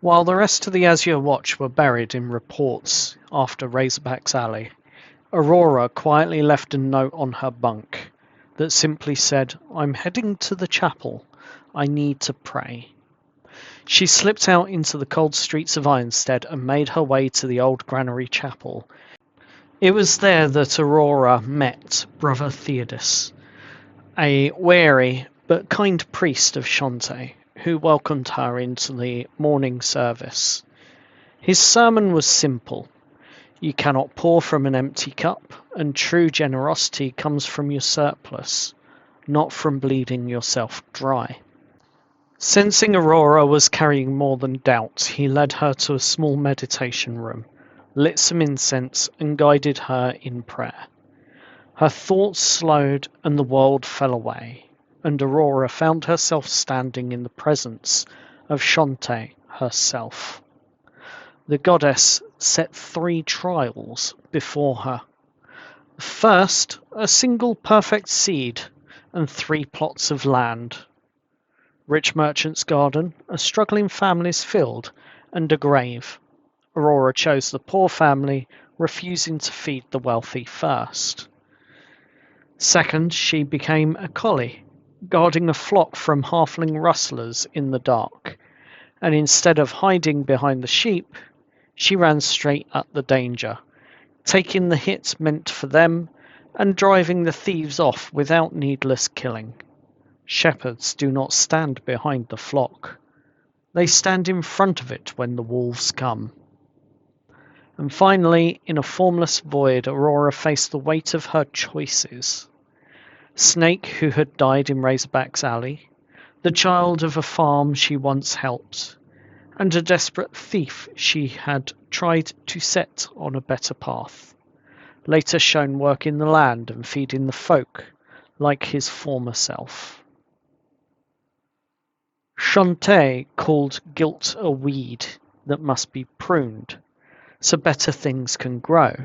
While the rest of the Azure Watch were buried in reports after Razorback's Alley, Aurora quietly left a note on her bunk that simply said, "I'm heading to the chapel. I need to pray." She slipped out into the cold streets of Ironstead and made her way to the old granary chapel. It was there that Aurora met Brother Theodus, a wary but kind priest of Shantae, who welcomed her into the morning service. His sermon was simple. You cannot pour from an empty cup, and true generosity comes from your surplus, not from bleeding yourself dry. Sensing Aurora was carrying more than doubt, he led her to a small meditation room, lit some incense, and guided her in prayer. Her thoughts slowed and the world fell away, and Aurora found herself standing in the presence of Shantae herself. The goddess set 3 trials before her. First, a single perfect seed and 3 plots of land. Rich merchant's garden, a struggling family's field, and a grave. Aurora chose the poor family, refusing to feed the wealthy first. Second, she became a collie, guarding a flock from halfling rustlers in the dark, and instead of hiding behind the sheep, she ran straight at the danger, taking the hits meant for them and driving the thieves off without needless killing. Shepherds do not stand behind the flock. They stand in front of it when the wolves come. And finally, in a formless void, Aurora faced the weight of her choices. Snake, who had died in Razorback's Alley, the child of a farm she once helped, and a desperate thief she had tried to set on a better path, later shown working the land and feeding the folk like his former self. Shantae called guilt a weed that must be pruned, so better things can grow,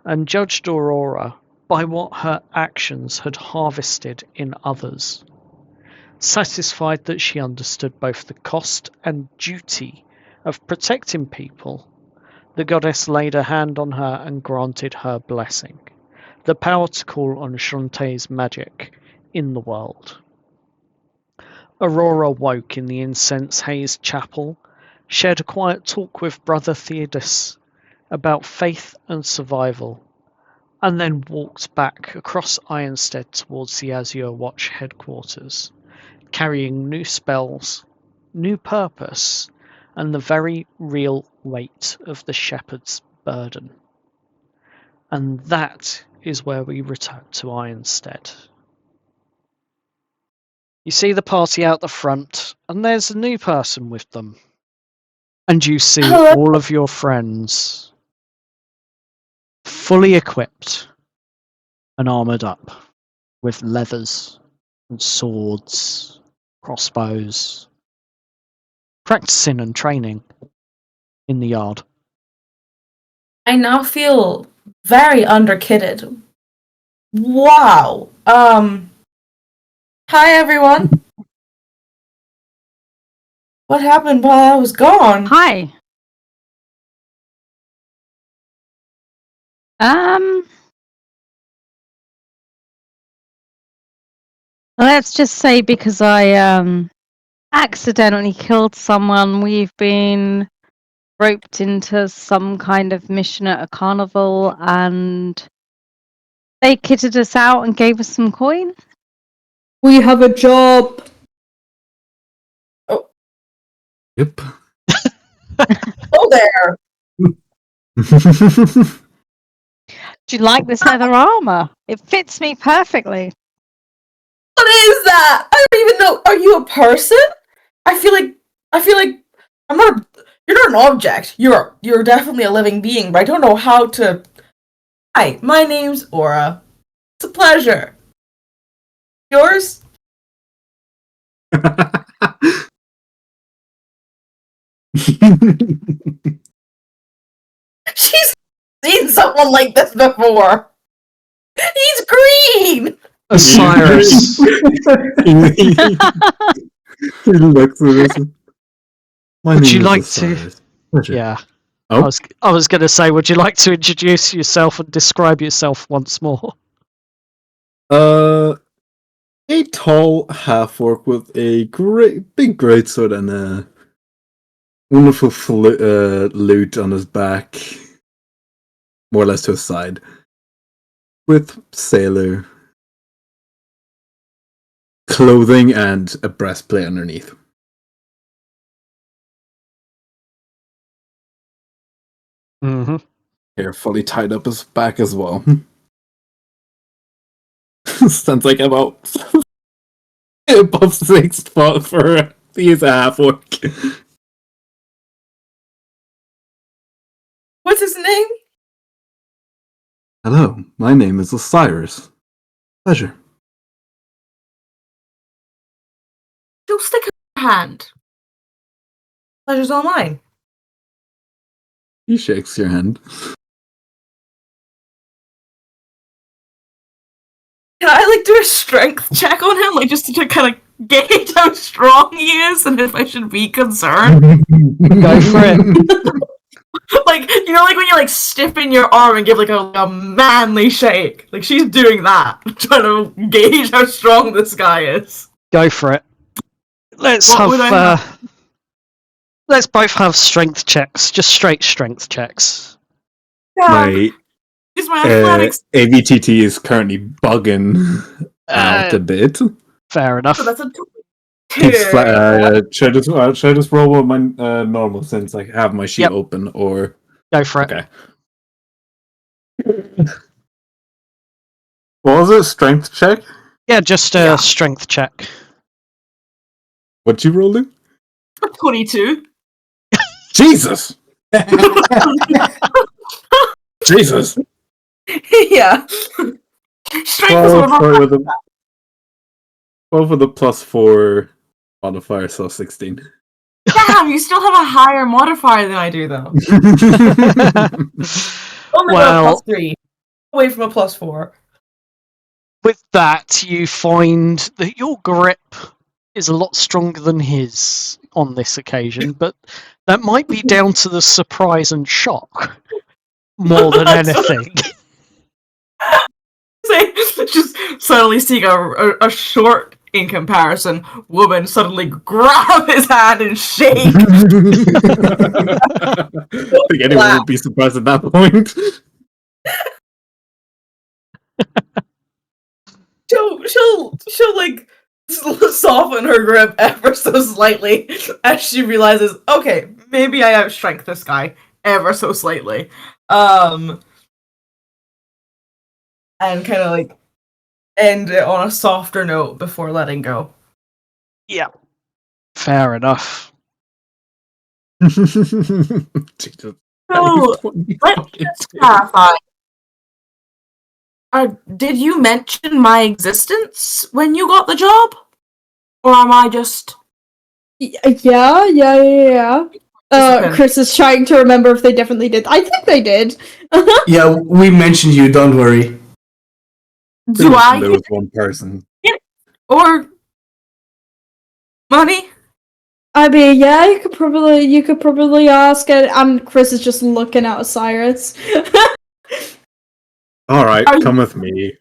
and judged Aurora by what her actions had harvested in others. Satisfied that she understood both the cost and duty of protecting people, the goddess laid a hand on her and granted her blessing, the power to call on Shantae's magic in the world. Aurora woke in the incense-hazed chapel, shared a quiet talk with Brother Theodus about faith and survival, and then walked back across Ironstead towards the Azure Watch headquarters, carrying new spells, new purpose, and the very real weight of the shepherd's burden. And that is where we return to Ironstead. You see the party out the front, and there's a new person with them. And you see all of your friends fully equipped and armoured up with leathers and swords, crossbows, practicing and training in the yard. I now feel very underkitted. Wow. Hi everyone. What happened while I was gone? Hi. Let's just say because I accidentally killed someone, we've been roped into some kind of mission at a carnival, and they kitted us out and gave us some coin. We have a job. Oh. Yep. Oh there. Do you like this leather armor? It fits me perfectly. What is that? I don't even know. Are you a person? I feel like I'm not. You're not an object. You're definitely a living being, but I don't know how to. Hi, my name's Aura. It's a pleasure. Yours? She's seen someone like this before. He's green. Osiris. He looks at us. My Would name you is like Osiris. to? Pleasure. Yeah. Oh, I was going to say, would you like to introduce yourself and describe yourself once more? a tall half-orc with a big greatsword and a wonderful lute on his back, more or less to his side, with sailor clothing and a breastplate underneath. Mm-hmm. Hair fully tied up his back as well. Sounds like about above 6 foot for he's a half-orc. What's his name? Hello, my name is Osiris. Pleasure. She'll stick her hand. Pleasure's all mine. He shakes your hand. Can I like do a strength check on him, like just to kind of gauge how strong he is and if I should be concerned? Go for it. Like, you know, like when you like stiffen your arm and give like a manly shake. Like she's doing that, trying to gauge how strong this guy is. Go for it. Let's let's both have strength checks, just straight strength checks. My Is my athletics. AVTT is currently bugging out a bit. Fair enough. So that's a Should I just roll with my normal since I have my sheet open, or go for it? Okay. What was it? Strength check? Yeah, just a strength check. What'd you roll, Lou? 22. Jesus! Jesus! Yeah. Strength is one of my 12 with a +4 modifier, so 16. Damn, you still have a higher modifier than I do, though. Only Well, a +3. Away from a +4. With that, you find that your grip is a lot stronger than his on this occasion, but that might be down to the surprise and shock more than anything. Just suddenly seeing a short, in comparison, woman suddenly grab his hand and shake. I think anyone would be surprised at that point. She'll like soften her grip ever so slightly as she realizes, okay, maybe I outstrength this guy ever so slightly. And kind of like end it on a softer note before letting go. Yeah. Fair enough. Jesus. So, let's just clarify. Did you mention my existence when you got the job? Or am I just... Yeah. Chris is trying to remember if they definitely did. I think they did. Yeah, we mentioned you, don't worry. Do I? There was one person. Or... money? I mean, yeah, you could probably ask it. And Chris is just looking at Osiris. Alright, come with me.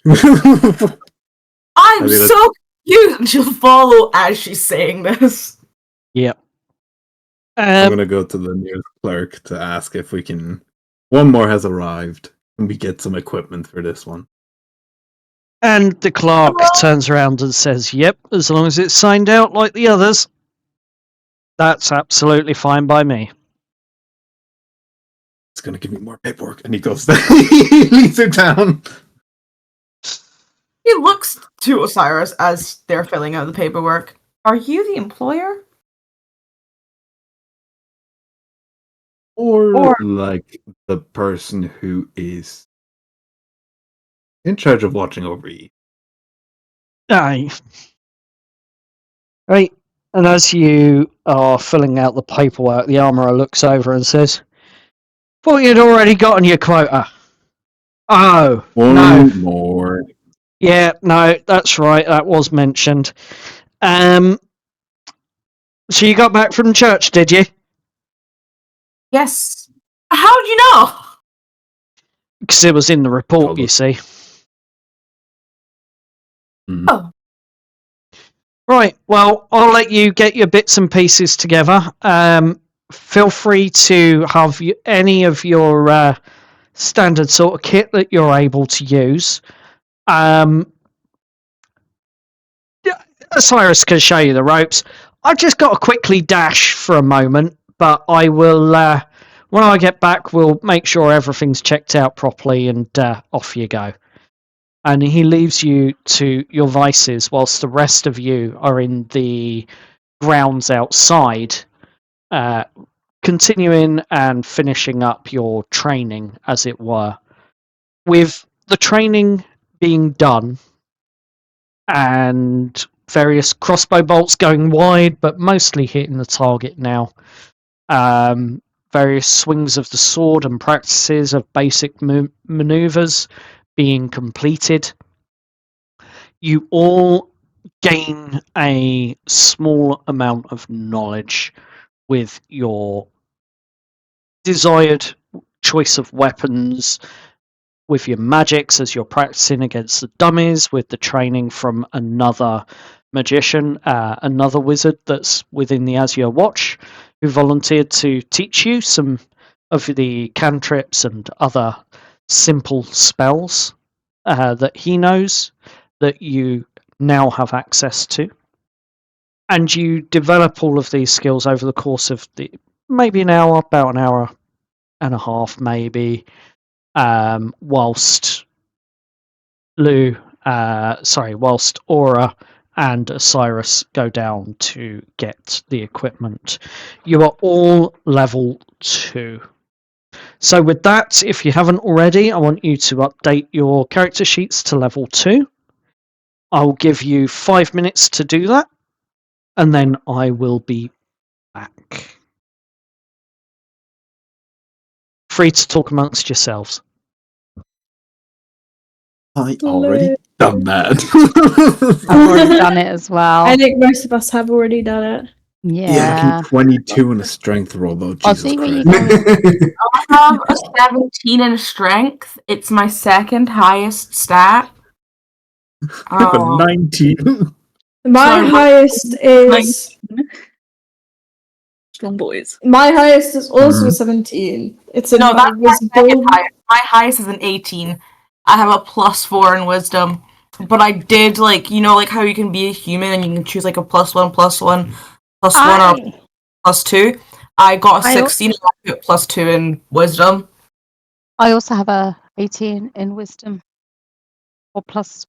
I'm so confused, and she'll follow as she's saying this. Yep. I'm gonna go to the nearest clerk to ask if we can... One more has arrived. Can we get some equipment for this one? And the clerk turns around and says, yep, as long as it's signed out like the others, that's absolutely fine by me. It's gonna give me more paperwork. And he goes down. He leads it down. He looks to Osiris as they're filling out the paperwork. Are you the employer? Or like the person who is in charge of watching over you. Aye. Right. And as you are filling out the paperwork, the armourer looks over and says, thought you'd already gotten your quota. Oh, no. One more. Yeah, no, that's right. That was mentioned. So you got back from church, did you? Yes. How'd you know? Because it was in the report, you see. Mhm. Oh. Right, well, I'll let you get your bits and pieces together. Feel free to have any of your standard sort of kit that you're able to use. Cyrus can show you the ropes. I've just got to quickly dash for a moment, but I will, when I get back, we'll make sure everything's checked out properly and off you go. And he leaves you to your vices whilst the rest of you are in the grounds outside, continuing and finishing up your training, as it were. With the training being done and various crossbow bolts going wide, but mostly hitting the target now. Various swings of the sword and practices of basic maneuvers being completed. You all gain a small amount of knowledge with your desired choice of weapons, with your magics as you're practicing against the dummies, with the training from another magician, another wizard that's within the Azure Watch, who volunteered to teach you some of the cantrips and other simple spells that he knows that you now have access to. And you develop all of these skills over the course of maybe an hour, about an hour and a half, maybe, whilst whilst Aura and Osiris go down to get the equipment. You are all level 2. So with that, if you haven't already, I want you to update your character sheets to level 2. I'll give you 5 minutes to do that, and then I will be back. Free to talk amongst yourselves. I already done that. I've already done it as well. I think most of us have already done it. Yeah. 22 in a strength roll, though. I'll Jesus see where you Christ. go. I have a 17 in strength. It's my second highest stat. I have a 19. My Sorry. highest is Strong boys. my highest is also Mhm. 17. It's in No, my that's my second wisdom. highest. My highest is an 18. I have a +4 in wisdom. But I did, like how you can be a human and you can choose, like, a +1, +1, +1, or +2. I got a 16 and I put +2 in wisdom. I also have a 18 in wisdom. Or plus.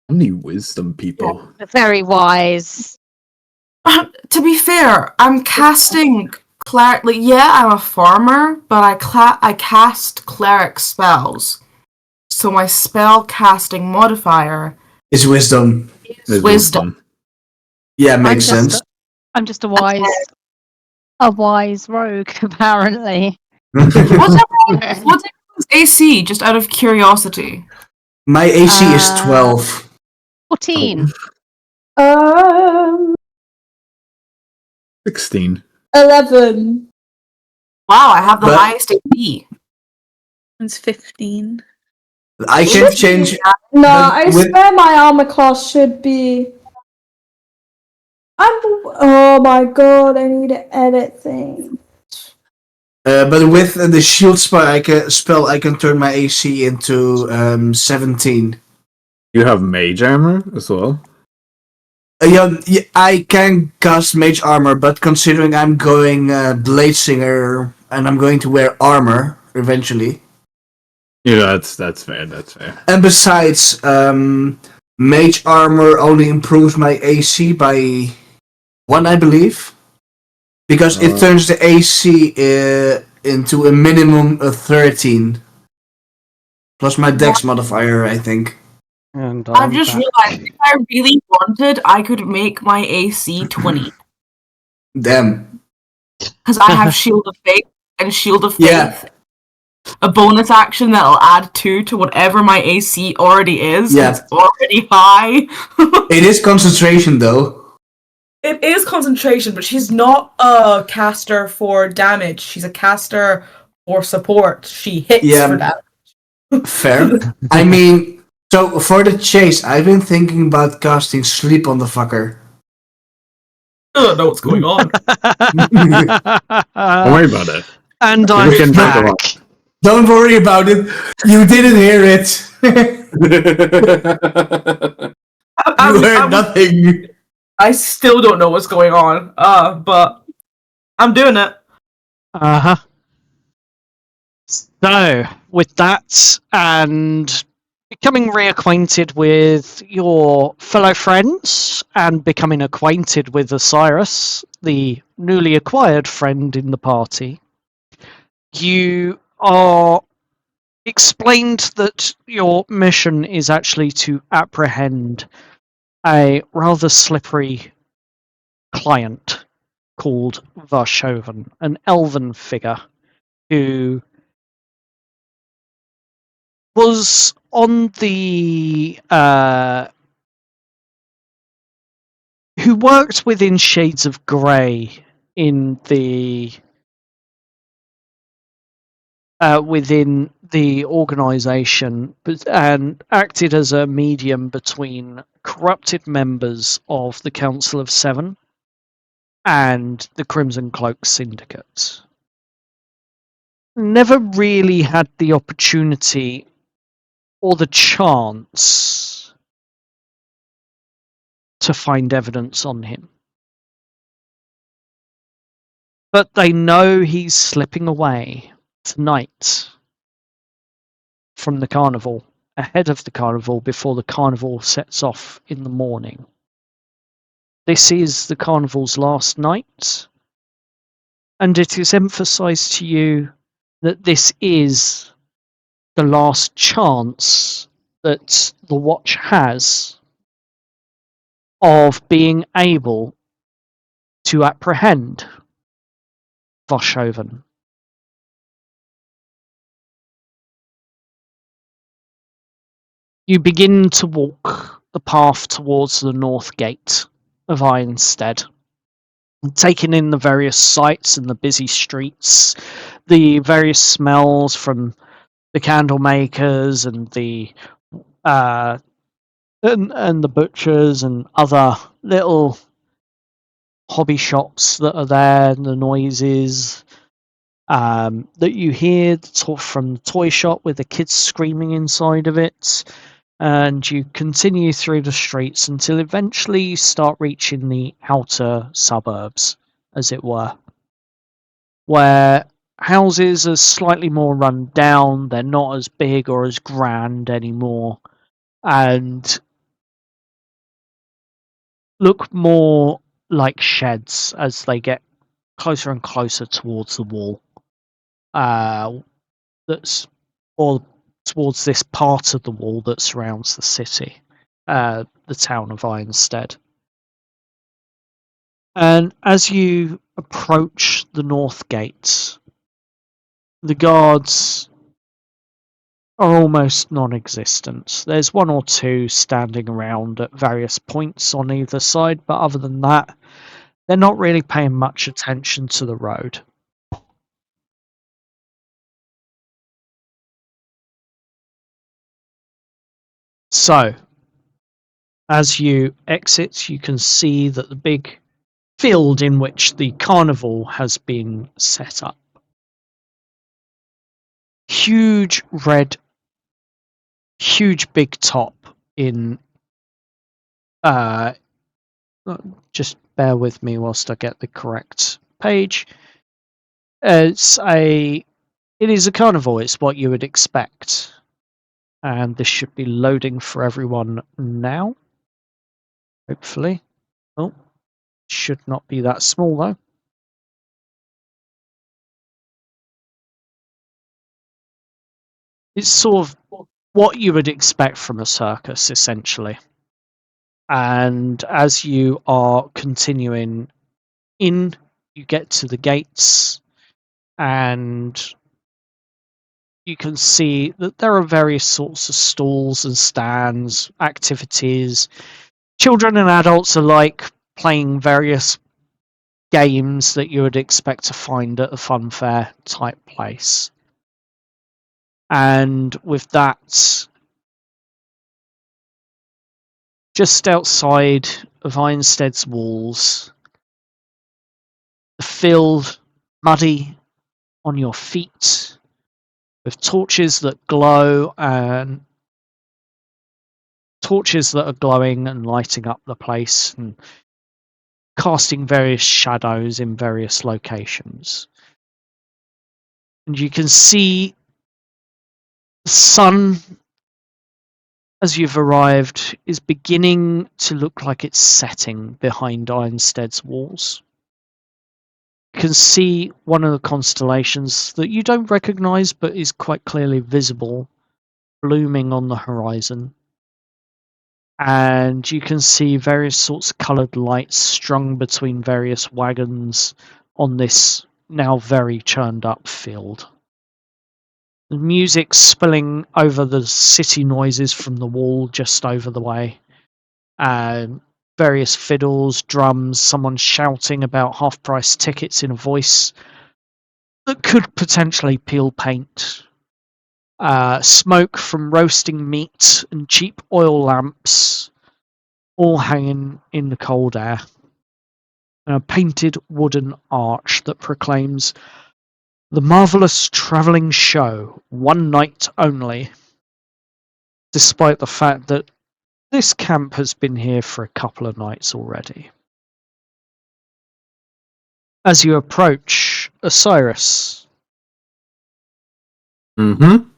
Only wisdom people. Very wise. To be fair, I'm casting cleric. Like, yeah, I'm a farmer, but I cast cleric spells. So my spell casting modifier It's wisdom. is wisdom. Yeah, makes sense. I'm just a wise rogue, apparently. What's everyone's AC? Just out of curiosity. My AC is 12. 14. 16. 11. Wow, I have the But- highest AC. It's 15. I can change. No, But I with- swear my armor class should be. Oh my god, I need to edit things. But with the shield spell, I can turn my AC into 17. You have mage armor as well? Yeah, I can cast mage armor, but considering I'm going blade singer and I'm going to wear armor eventually. Yeah, that's fair, that's fair. And besides, mage armor only improves my AC by 1, I believe, because it turns the AC into a minimum of 13, plus my dex modifier, I think. And I've just realized if I really wanted, I could make my AC 20. Damn. Because I have Shield of Faith and Shield of Faith. Yeah. A bonus action that'll add 2 to whatever my AC already is. Yeah. It's already high. It is concentration though. It is concentration, but she's not a caster for damage. She's a caster for support. She hits for damage. Fair. I mean, so for the chase, I've been thinking about casting sleep on the fucker. I don't know what's going on. Don't worry about it. And We I'm can break them back. up. Don't worry about it. You didn't hear it. You heard nothing. I still don't know what's going on. But I'm doing it. Uh-huh. So, with that, and becoming reacquainted with your fellow friends, and becoming acquainted with Osiris, the newly acquired friend in the party, you are explained that your mission is actually to apprehend a rather slippery client called Varshoven, an elven figure who was on the who worked within Shades of Grey in the within the organization, and acted as a medium between corrupted members of the Council of Seven and the Crimson Cloak Syndicate. Never really had the opportunity or the chance to find evidence on him. But they know he's slipping away tonight from the carnival, ahead of the carnival, before the carnival sets off in the morning. This is the carnival's last night, and it is emphasized to you that this is the last chance that the watch has of being able to apprehend Varshoven. You begin to walk the path towards the north gate of Ironstead, taking in the various sights and the busy streets, the various smells from the candle makers and the and the butchers and other little hobby shops that are there, and the noises that you hear from the toy shop with the kids screaming inside of it. And you continue through the streets until eventually you start reaching the outer suburbs, as it were, where houses are slightly more run down, they're not as big or as grand anymore, and look more like sheds as they get closer and closer towards the wall. That's or towards this part of the wall that surrounds the city, the town of Ironstead. And as you approach the north gates, the guards are almost non-existent. There's one or two standing around at various points on either side, but other than that, they're not really paying much attention to the road. So, as you exit, you can see that the big field in which the carnival has been set up. Huge big top in just bear with me whilst I get the correct page. It is a carnival, it's what you would expect. And this should be loading for everyone now. Hopefully. Oh, should not be that small though. It's sort of what you would expect from a circus, essentially. And as you are continuing in, you get to the gates, and you can see that there are various sorts of stalls and stands, activities. Children and adults alike playing various games that you would expect to find at a fun fair type place. And with that, just outside of Ironstead's walls, the field muddy on your feet, with torches that glow and torches that are glowing and lighting up the place and casting various shadows in various locations. And you can see the sun, as you've arrived, is beginning to look like it's setting behind Ironstead's walls. You can see one of the constellations that you don't recognise but is quite clearly visible, blooming on the horizon. And you can see various sorts of coloured lights strung between various wagons on this now very churned up field. The music spilling over the city noises from the wall just over the way. Various fiddles, drums, someone shouting about half-price tickets in a voice that could potentially peel paint. Smoke from roasting meat and cheap oil lamps all hanging in the cold air. And a painted wooden arch that proclaims the marvellous travelling show, one night only, despite the fact that this camp has been here for a couple of nights already. As you approach Osiris. Mm-hmm.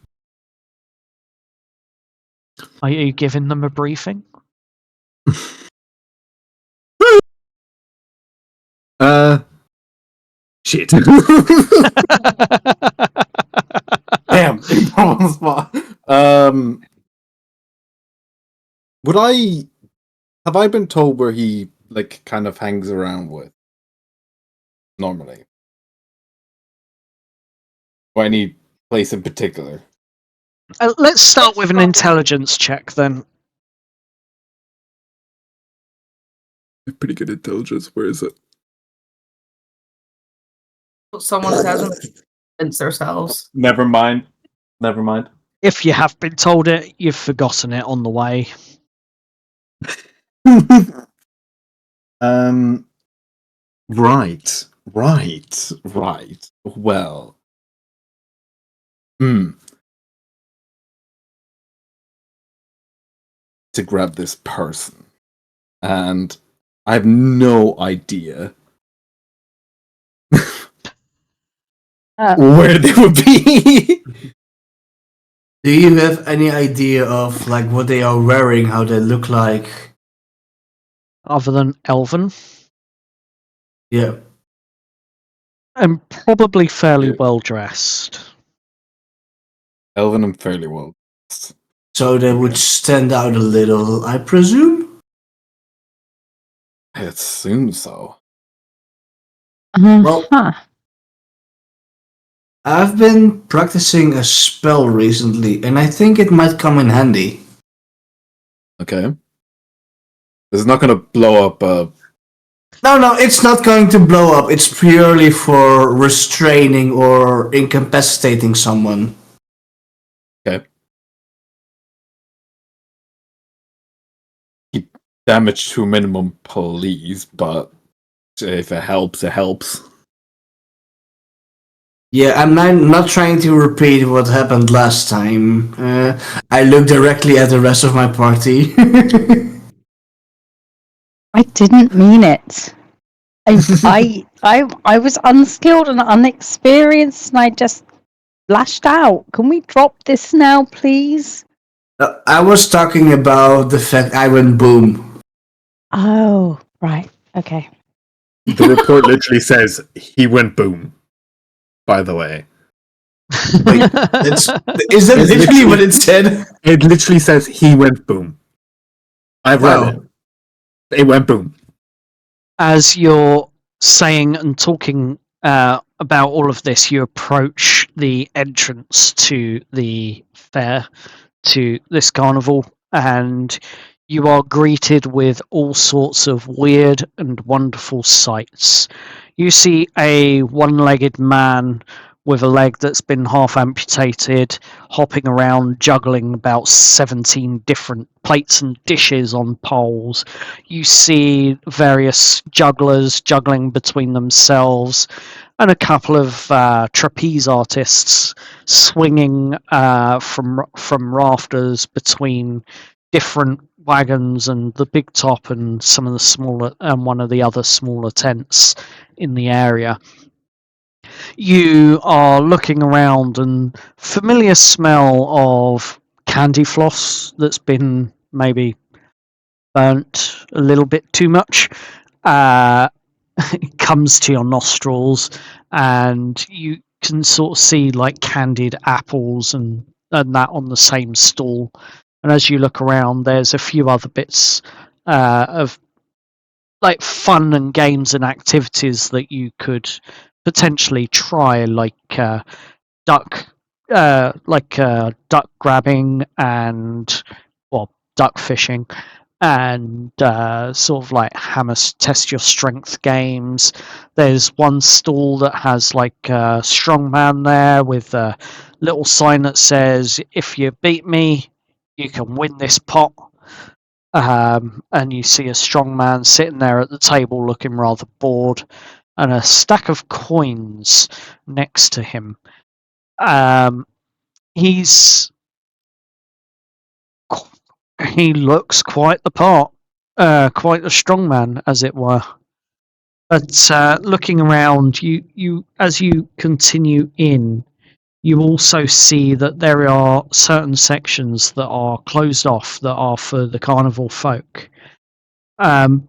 Are you giving them a briefing? Shit. Damn. On the spot. Would I have I been told where he like kind of hangs around with normally? Or any place in particular? Let's start with an intelligence check then. Pretty good intelligence. Where is it? Someone says convince themselves. Never mind. If you have been told it, you've forgotten it on the way. Right. Well. To grab this person. And I have no idea where they would be. Do you have any idea of like what they are wearing, how they look like? Other than Elven. Yeah. And probably fairly well dressed. Elven and fairly well. So they would stand out a little, I presume? I assume so. Well, I've been practicing a spell recently, and I think it might come in handy. Okay. It's not gonna blow up No, it's not going to blow up. It's purely for restraining or incapacitating someone. Okay. Keep damage to a minimum, please, but if it helps, it helps. Yeah, I'm not trying to repeat what happened last time. I look directly at the rest of my party. I didn't mean it. I was unskilled and unexperienced, and I just lashed out. Can we drop this now, please? I was talking about the fact I went boom. Oh, right. Okay. The report literally says he went boom. By the way, Wait, is that literally what it said? it literally says he went boom. I've read it. It went boom. As you're saying and talking about all of this, you approach the entrance to the fair, to this carnival, and you are greeted with all sorts of weird and wonderful sights. You see a one-legged man with a leg that's been half amputated, hopping around, juggling about 17 different plates and dishes on poles. You see various jugglers juggling between themselves, and a couple of trapeze artists swinging from rafters between different wagons and the big top and some of the smaller and one of the other smaller tents in the area. You are looking around, and familiar smell of candyfloss that's been maybe burnt a little bit too much comes to your nostrils, and you can sort of see like candied apples and that on the same stall. And as you look around, there's a few other bits of like fun and games and activities that you could potentially try, like duck duck grabbing and duck fishing, and sort of like hammer test your strength games. There's one stall that has like a strongman there with a little sign that says, "If you beat me, you can win this pot." And you see a strongman sitting there at the table looking rather bored, and a stack of coins next to him. He looks quite the part, quite a strong man, as it were. But looking around, you as you continue in, you also see that there are certain sections that are closed off that are for the carnival folk. But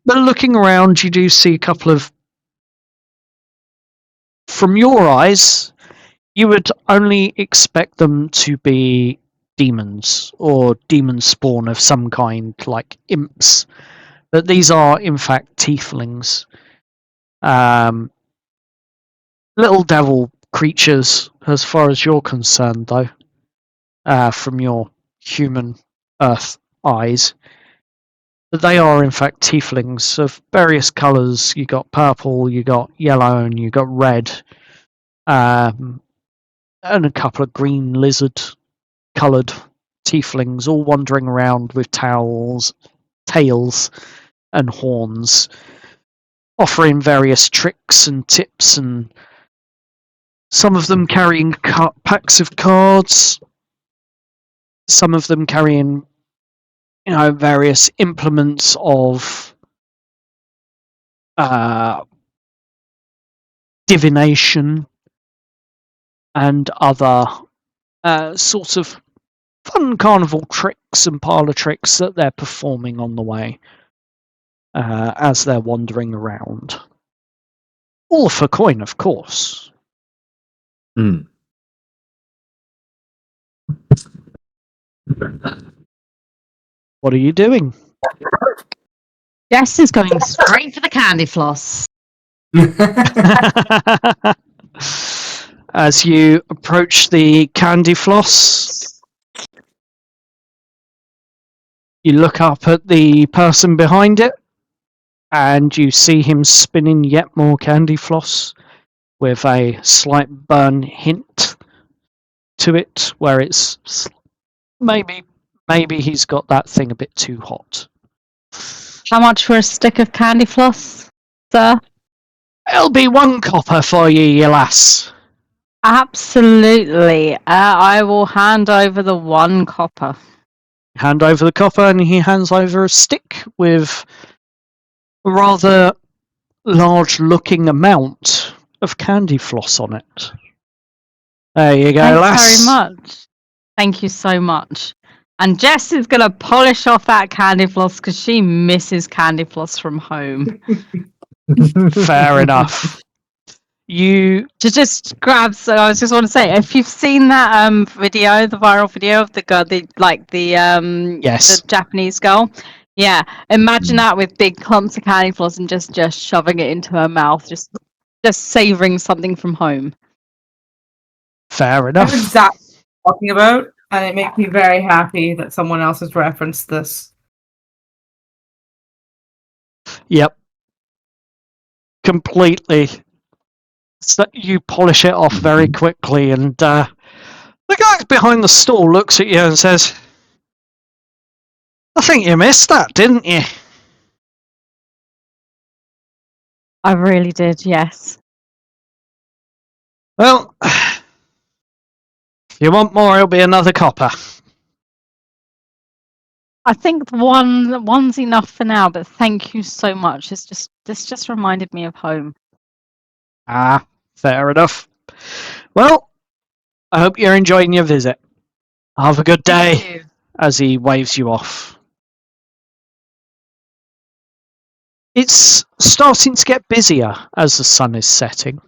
looking around, you do see a couple of, from your eyes, you would only expect them to be demons or demon spawn of some kind, like imps. But these are, in fact, tieflings. Little devil creatures, as far as you're concerned, though, from your human earth eyes. But they are, in fact, tieflings of various colours. You got purple, you got yellow, and you got red. And a couple of green lizard-coloured tieflings, all wandering around with tails and horns, offering various tricks and tips, and some of them carrying packs of cards, some of them carrying, various implements of divination and other sorts of fun carnival tricks and parlour tricks that they're performing on the way as they're wandering around. All for coin, of course. Mm. What are you doing? Jess is going straight for the candy floss. As you approach the candy floss, you look up at the person behind it, and you see him spinning yet more candy floss with a slight burn hint to it, where it's maybe he's got that thing a bit too hot. How much for a stick of candy floss, sir? It'll be 1 copper for you, you lass. Absolutely. I will hand over the 1 copper. Hand over the copper, and he hands over a stick with a rather large-looking amount of candy floss on it. There you go, Thanks lass. very much. Thank you so much. And Jess is going to polish off that candy floss because she misses candy floss from home. Fair enough. You To just grab. So I just want to say, if you've seen that video, the viral video of the girl, yes, the Japanese girl, yeah, imagine that with big clumps of candy floss and just shoving it into her mouth, just savoring something from home. fair I enough. know exactly what you're talking about, and it makes me very happy that someone else has referenced this. Yep. Completely. So you polish it off very quickly, and the guy behind the stall looks at you and says, I think you missed that, didn't you? I really did, yes. Well, if you want more, it'll be another copper. I think one's enough for now, but thank you so much. This just reminded me of home. Ah, fair enough. Well, I hope you're enjoying your visit. Have a good day. Thank you. As he waves you off. It's starting to get busier as the sun is setting.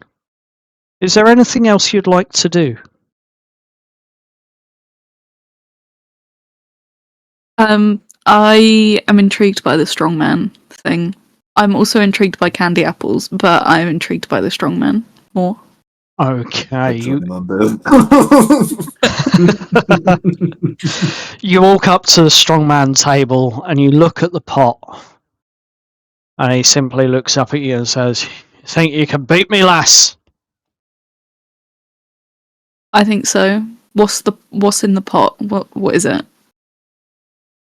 Is there anything else you'd like to do? I am intrigued by the strongman thing. I'm also intrigued by candy apples, but I'm intrigued by the strongman more. Okay, That's you my bed. you walk up to the strongman table and you look at the pot. And he simply looks up at you and says, "You think you can beat me, lass?" I think so. What's in the pot? What is it?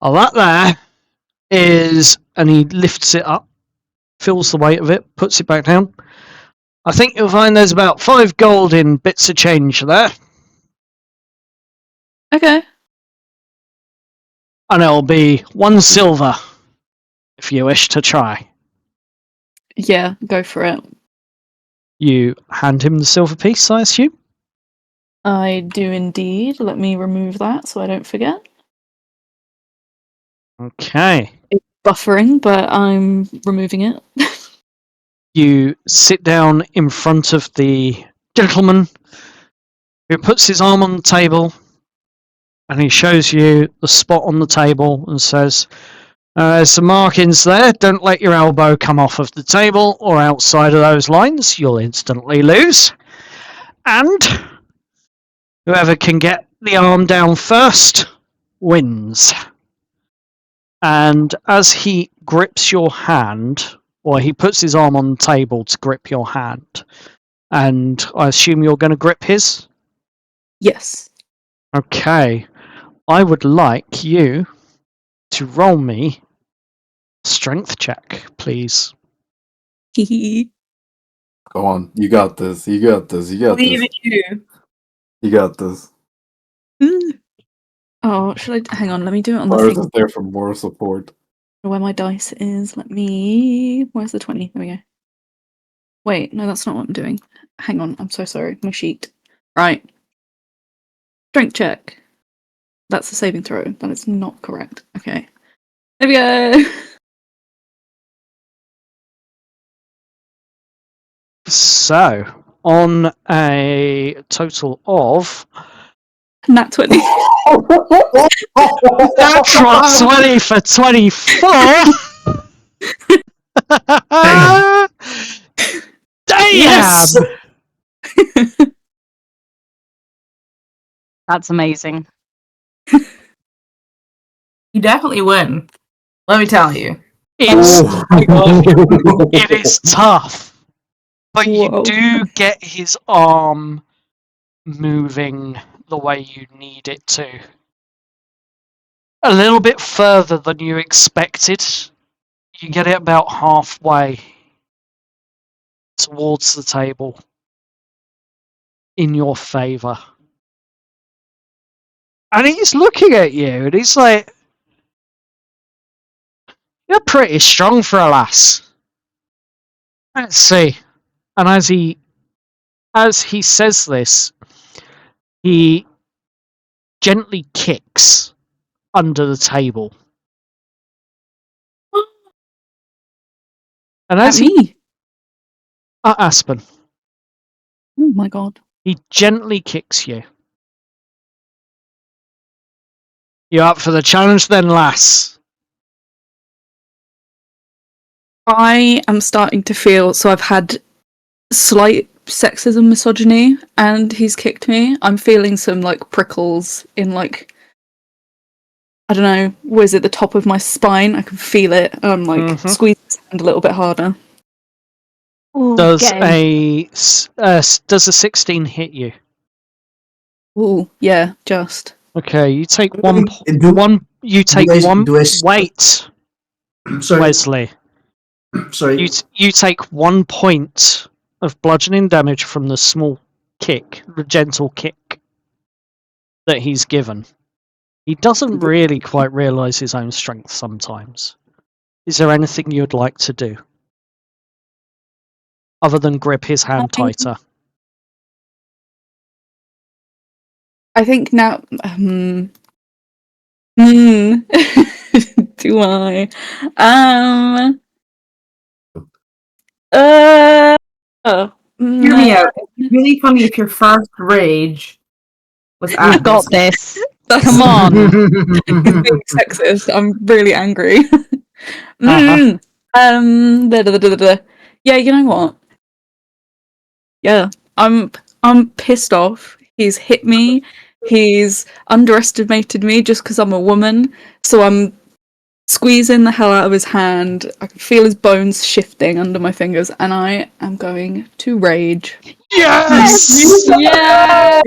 Oh, that there is, and he lifts it up, feels the weight of it, puts it back down. I think you'll find there's about 5 gold in bits of change there. Okay. And it'll be 1 silver, if you wish to try. Yeah, go for it. You hand him the silver piece, I assume? I do indeed. Let me remove that so I don't forget. Okay. It's buffering, but I'm removing it. You sit down in front of the gentleman who puts his arm on the table and he shows you the spot on the table and says, there's some markings there. Don't let your elbow come off of the table or outside of those lines. You'll instantly lose. And whoever can get the arm down first wins. And as he grips your hand, or he puts his arm on the table to grip your hand, and I assume you're going to grip his? Yes. Okay. I would like you to roll me a strength check, please. Go on, you got this. You got this. You got Believe this. in you. You got this. Oh, should I hang on? Let me do it on the Lars thing is there for more support. where my dice is. Where's the 20? There we go. Wait, no, that's not what I'm doing. Hang on, I'm so sorry. My sheet. Right. Strength check. That's a saving throw. That is not correct. Okay. There we go. So, on a total of Nat 20. natural 20 for 24. Damn! Yes! That's amazing. You definitely win. Let me tell you. It's Oh. it is tough, but Whoa. you do get his arm moving the way you need it to. A little bit further than you expected. You get it about halfway towards the table in your favour. And he's looking at you and he's like, "You're pretty strong for a lass. Let's see." And as he says this, he gently kicks under the table. And At as he, me. Aspen, Oh my god. he gently kicks you. You up for the challenge then, lass? I am starting to feel, so I've had slight sexism, misogyny, and he's kicked me. I'm feeling some like prickles in like, I don't know, was it the top of my spine? I can feel it. I'm like squeezing his a little bit harder. Ooh, Does get him. does a 16 hit you? Ooh, yeah, just. Okay, you take You Do take I, one. do I, Wait, sorry, Wesley. sorry. You take 1 point of bludgeoning damage from the small kick, the gentle kick that he's given. He doesn't really quite realise his own strength sometimes. Is there anything you'd like to do? Other than grip his hand tighter. I think now. Do I? Hear me No. out. It's really funny if your first rage was You've at got this. this. That's Come on. It's being sexist. I'm really angry. Uh-huh. Yeah, you know what? Yeah, I'm pissed off. He's hit me. He's underestimated me just because I'm a woman. So I'm squeezing the hell out of his hand. I can feel his bones shifting under my fingers, and I am going to rage. Yes! Yeah.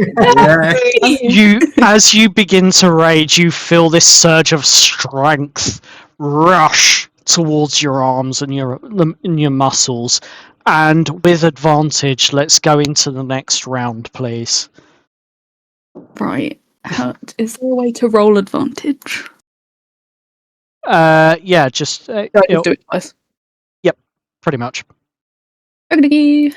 You, as you begin to rage, you feel this surge of strength rush towards your arms and your muscles. And with advantage, let's go into the next round, please. Right. Is there a way to roll advantage? Yeah, just Do I just do it twice? pretty much. Okay.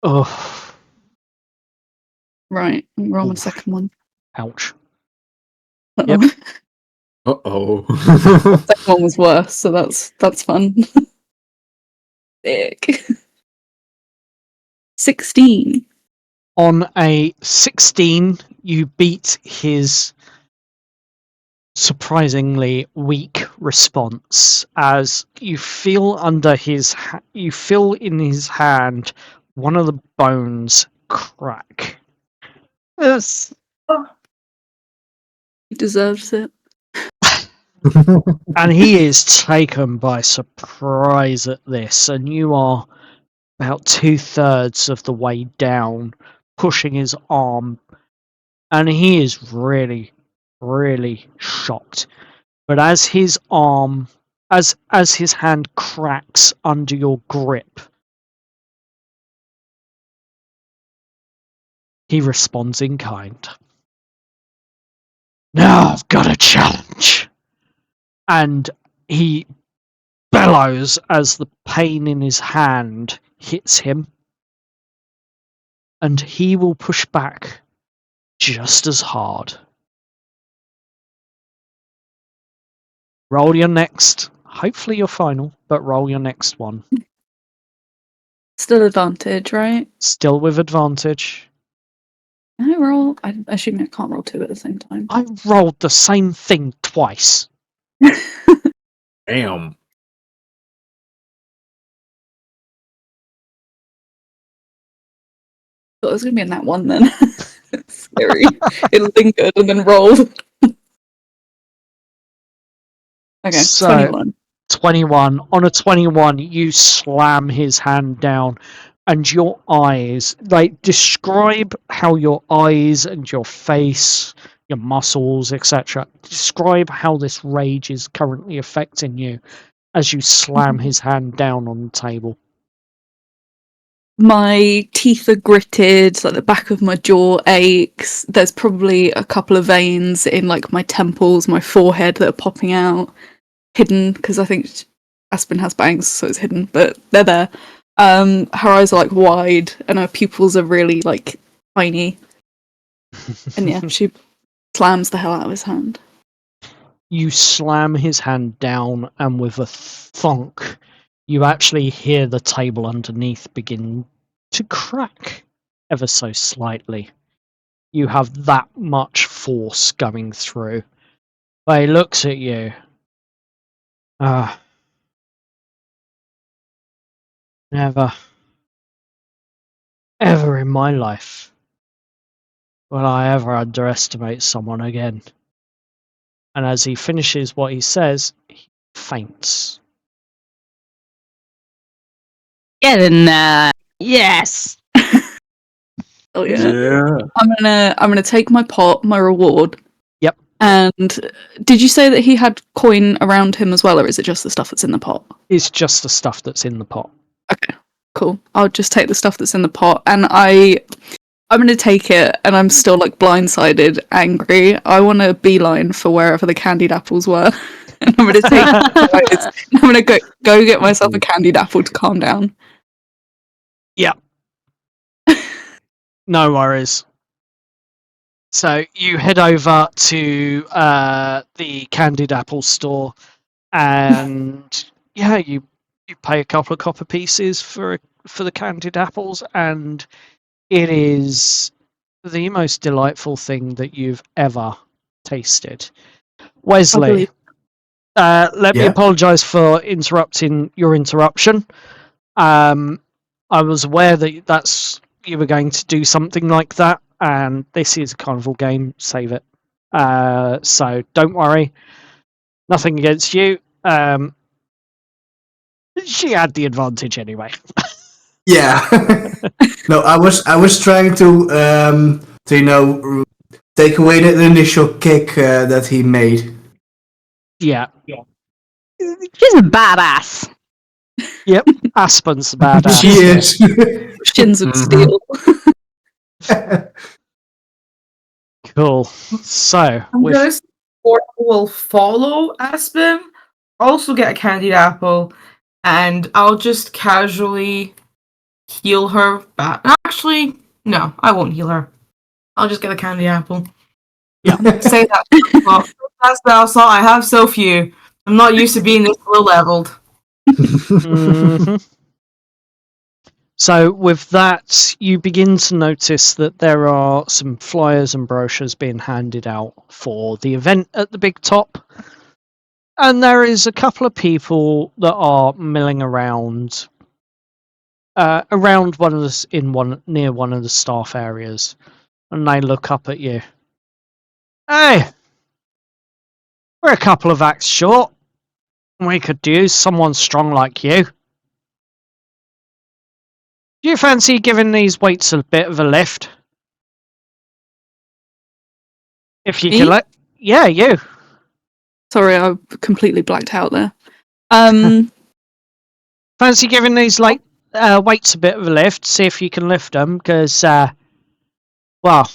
Oh, Right. Roll my Oof. second one. ouch. Uh-oh. Yep. Uh-oh. Second one was worse, so that's fun. Sick. 16. On a 16, you beat his surprisingly weak response as you feel you feel in his hand one of the bones crack. Yes. He deserves it. And he is taken by surprise at this, and you are about 2/3 of the way down, pushing his arm, and he is really, really shocked. But as his arm, as his hand cracks under your grip, he responds in kind. Now I've got a challenge, and he bellows as the pain in his hand hits him, and he will push back just as hard. Roll your next, hopefully your final, but roll your next one. Still advantage, right? Still with advantage. Can I roll? I assume I can't roll two at the same time. I rolled the same thing twice. Damn. Thought it was gonna be in that one then. Scary. It lingered and then rolled. Okay, So- 21. 21. On a 21, you slam his hand down, and your eyes, like, describe how your eyes and your face, your muscles, etc. Describe how this rage is currently affecting you as you slam his hand down on the table. My teeth are gritted, like the back of my jaw aches. There's probably a couple of veins in like my temples, my forehead that are popping out, hidden because I think Aspen has bangs, so it's hidden, but they're there. Her eyes are like wide, and her pupils are really like tiny. And yeah, she slams the hell out of his hand. You slam his hand down, and with a thunk, you actually hear the table underneath begin to crack ever so slightly. You have that much force going through. But he looks at you. Never, ever in my life Will I ever underestimate someone again? And as he finishes what he says, he faints. Get in there. Yes. Oh yeah. Yeah. I'm gonna take my pot, my reward. Yep. And did you say that he had coin around him as well, or is it just the stuff that's in the pot? It's just the stuff that's in the pot. Okay, cool. I'll just take the stuff that's in the pot, and I'm gonna take it, and I'm still like blindsided, angry. I want to beeline for wherever the candied apples were, and I'm gonna take. I'm gonna go get myself a candied apple to calm down. Yeah. No worries. So you head over to the candied apple store, and yeah, you pay a couple of copper pieces for the candied apples, and it is the most delightful thing that you've ever tasted. Wesley, let me apologise for interrupting your interruption. I was aware that you were going to do something like that, and this is a carnival game. Save it. So don't worry. Nothing against you. She had the advantage anyway. Yeah. No, I was trying to take away the initial kick that he made. Yeah. She's a badass. Yep. Aspen's the badass. She is. Shins of steel. Cool. So I'm gonna say Portal will follow Aspen, also get a candied apple, and I'll just casually heal her back. Actually, no, I won't heal her. I'll just get a candy apple. Yeah. Say that. Well, that's the assault. I have so few. I'm not used to being this low leveled. Mhm. So with that, you begin to notice that there are some flyers and brochures being handed out for the event at the big top. And there is a couple of people that are milling around around near one of the staff areas. And they look up at you. Hey! We're a couple of acts short. We could use someone strong like you. Do you fancy giving these weights a bit of a lift? If you Me? can let... Yeah, you. Sorry, I completely blacked out there. Fancy giving these weights a bit of a lift, see if you can lift them, because, well,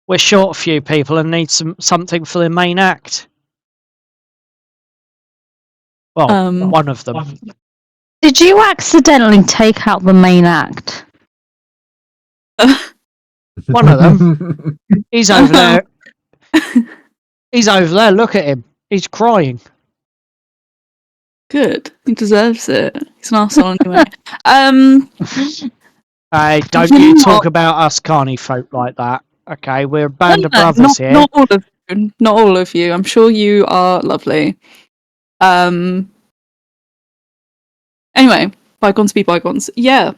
we're short a few people and need something for the main act. Well, one of them. Did you accidentally take out the main act? One of them. He's over there. He's over there. Look at him. He's crying. Good. He deserves it. He's an arsehole anyway. Hey, don't you talk about us carny folk like that. Okay, we're a band of brothers here. Not all of you. Not all of you. I'm sure you are lovely. Anyway, bygones be bygones. Yeah.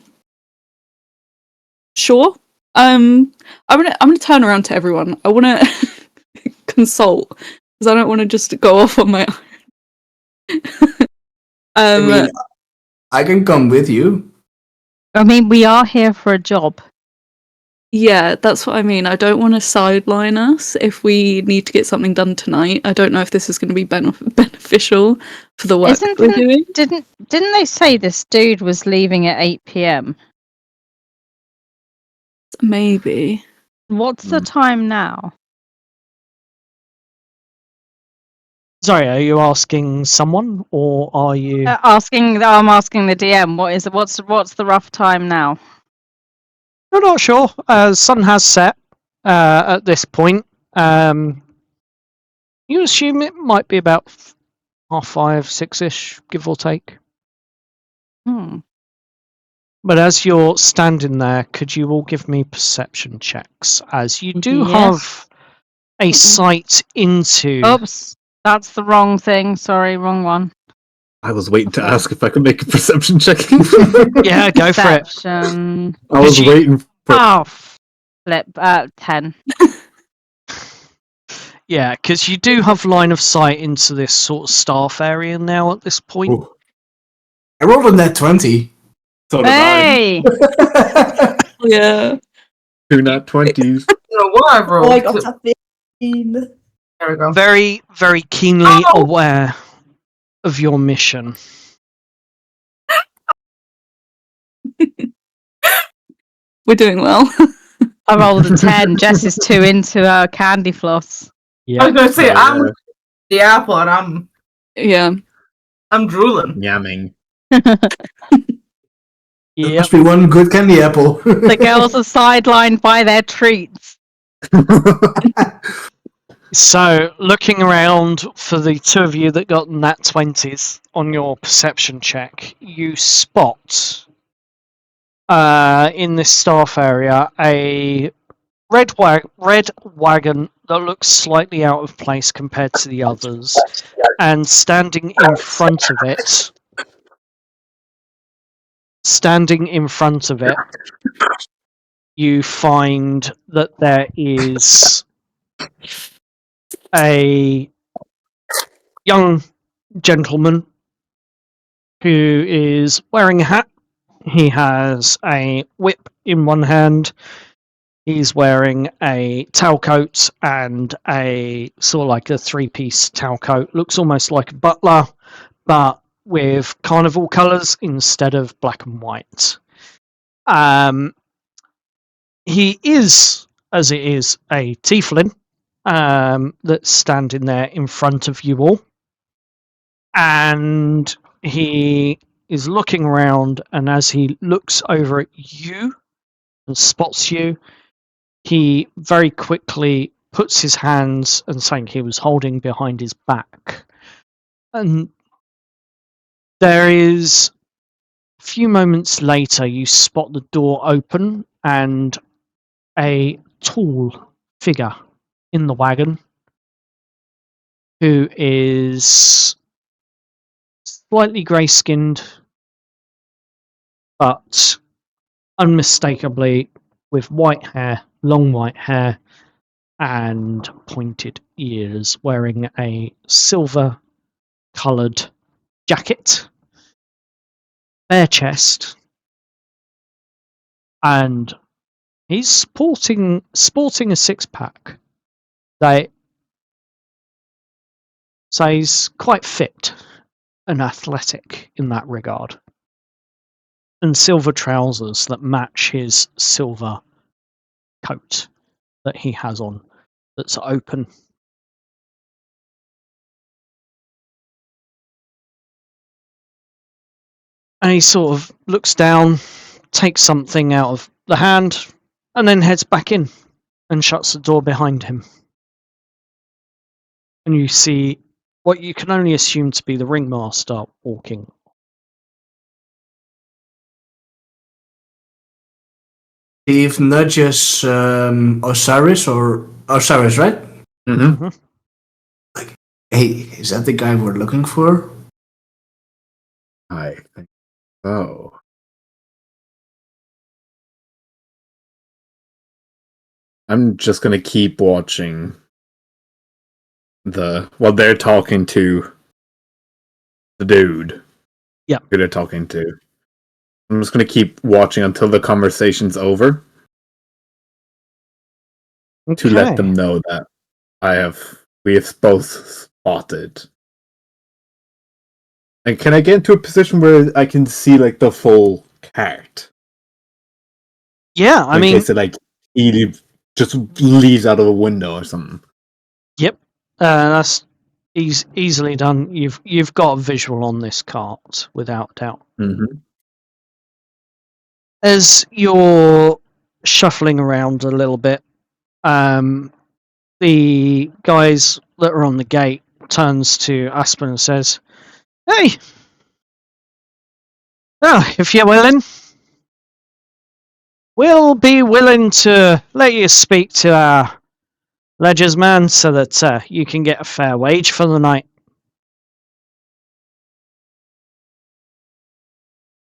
Sure. I'm gonna turn around to everyone. I wanna consult because I don't want to just go off on my own. I can come with you. I mean, we are here for a job. Yeah, that's what I mean. I don't want to sideline us if we need to get something done tonight. I don't know if this is going to be beneficial for the work we're doing. Didn't they say this dude was leaving at 8 p.m? Maybe. What's the time now? Sorry, are you asking someone, or are you... I'm asking the DM. What's the rough time now? I'm not sure. Sun has set at this point. You assume it might be about 5:30, 6-ish, give or take. But as you're standing there, could you all give me perception checks? As you do have a sight into... Oops, that's the wrong thing. Sorry, wrong one. I was waiting to ask if I could make a perception check. Yeah, go for it. Perception. I was waiting for... Oh, Flip 10. Yeah, because you do have line of sight into this sort of staff area now at this point. Ooh. I rolled a net 20. So did Hey! Yeah. 2 nat 20s. No, what I rolled. Oh, I got a 15. There we go. Very, very keenly aware of your mission. We're doing well. I rolled a 10. Jess is 2 into candyfloss. I Yeah. was gonna say Oh, I'm yeah. looking at the apple and Yeah. I'm drooling. Yamming. There Yeah. must be one good candy apple. The girls are sidelined by their treats. So, looking around for the two of you that got nat 20s on your perception check, you spot in this staff area a red wagon that looks slightly out of place compared to the others, and standing in front of it, you find that there is a young gentleman who is wearing a hat. He has a whip in one hand. He's wearing a tailcoat and a sort of like a three-piece tailcoat. Looks almost like a butler, but with carnival colours instead of black and white. He is, as it is, a tiefling that's standing there in front of you all. And he is looking around, and as he looks over at you and spots you, he very quickly puts his hands and something he was holding behind his back. And there is a few moments later, you spot the door open and a tall figure in the wagon who is slightly grey-skinned, but unmistakably with white hair, long white hair, and pointed ears, wearing a silver-coloured jacket, bare chest, and he's sporting a six-pack. So he's quite fit and athletic in that regard, and silver trousers that match his silver coat that he has on that's open. And he sort of looks down, takes something out of the hand, and then heads back in and shuts the door behind him. And you see what you can only assume to be the ringmaster walking. Steve nudges Osiris, right? Mm-hmm. Hey, is that the guy we're looking for? I think so. I'm just gonna keep watching while they're talking to the dude. Yeah. Who they're talking to. I'm just gonna keep watching until the conversation's over to let them know that we have both spotted. And can I get into a position where I can see like the full cart? Yeah, I mean, in case it he just leaves out of a window or something. Yep, that's easily done. You've got a visual on this cart without doubt. Mm-hmm. As you're shuffling around a little bit, the guys that are on the gate turns to Aspen and says, "Hey, well, if you're willing, we'll be willing to let you speak to our ledgers man so that you can get a fair wage for the night."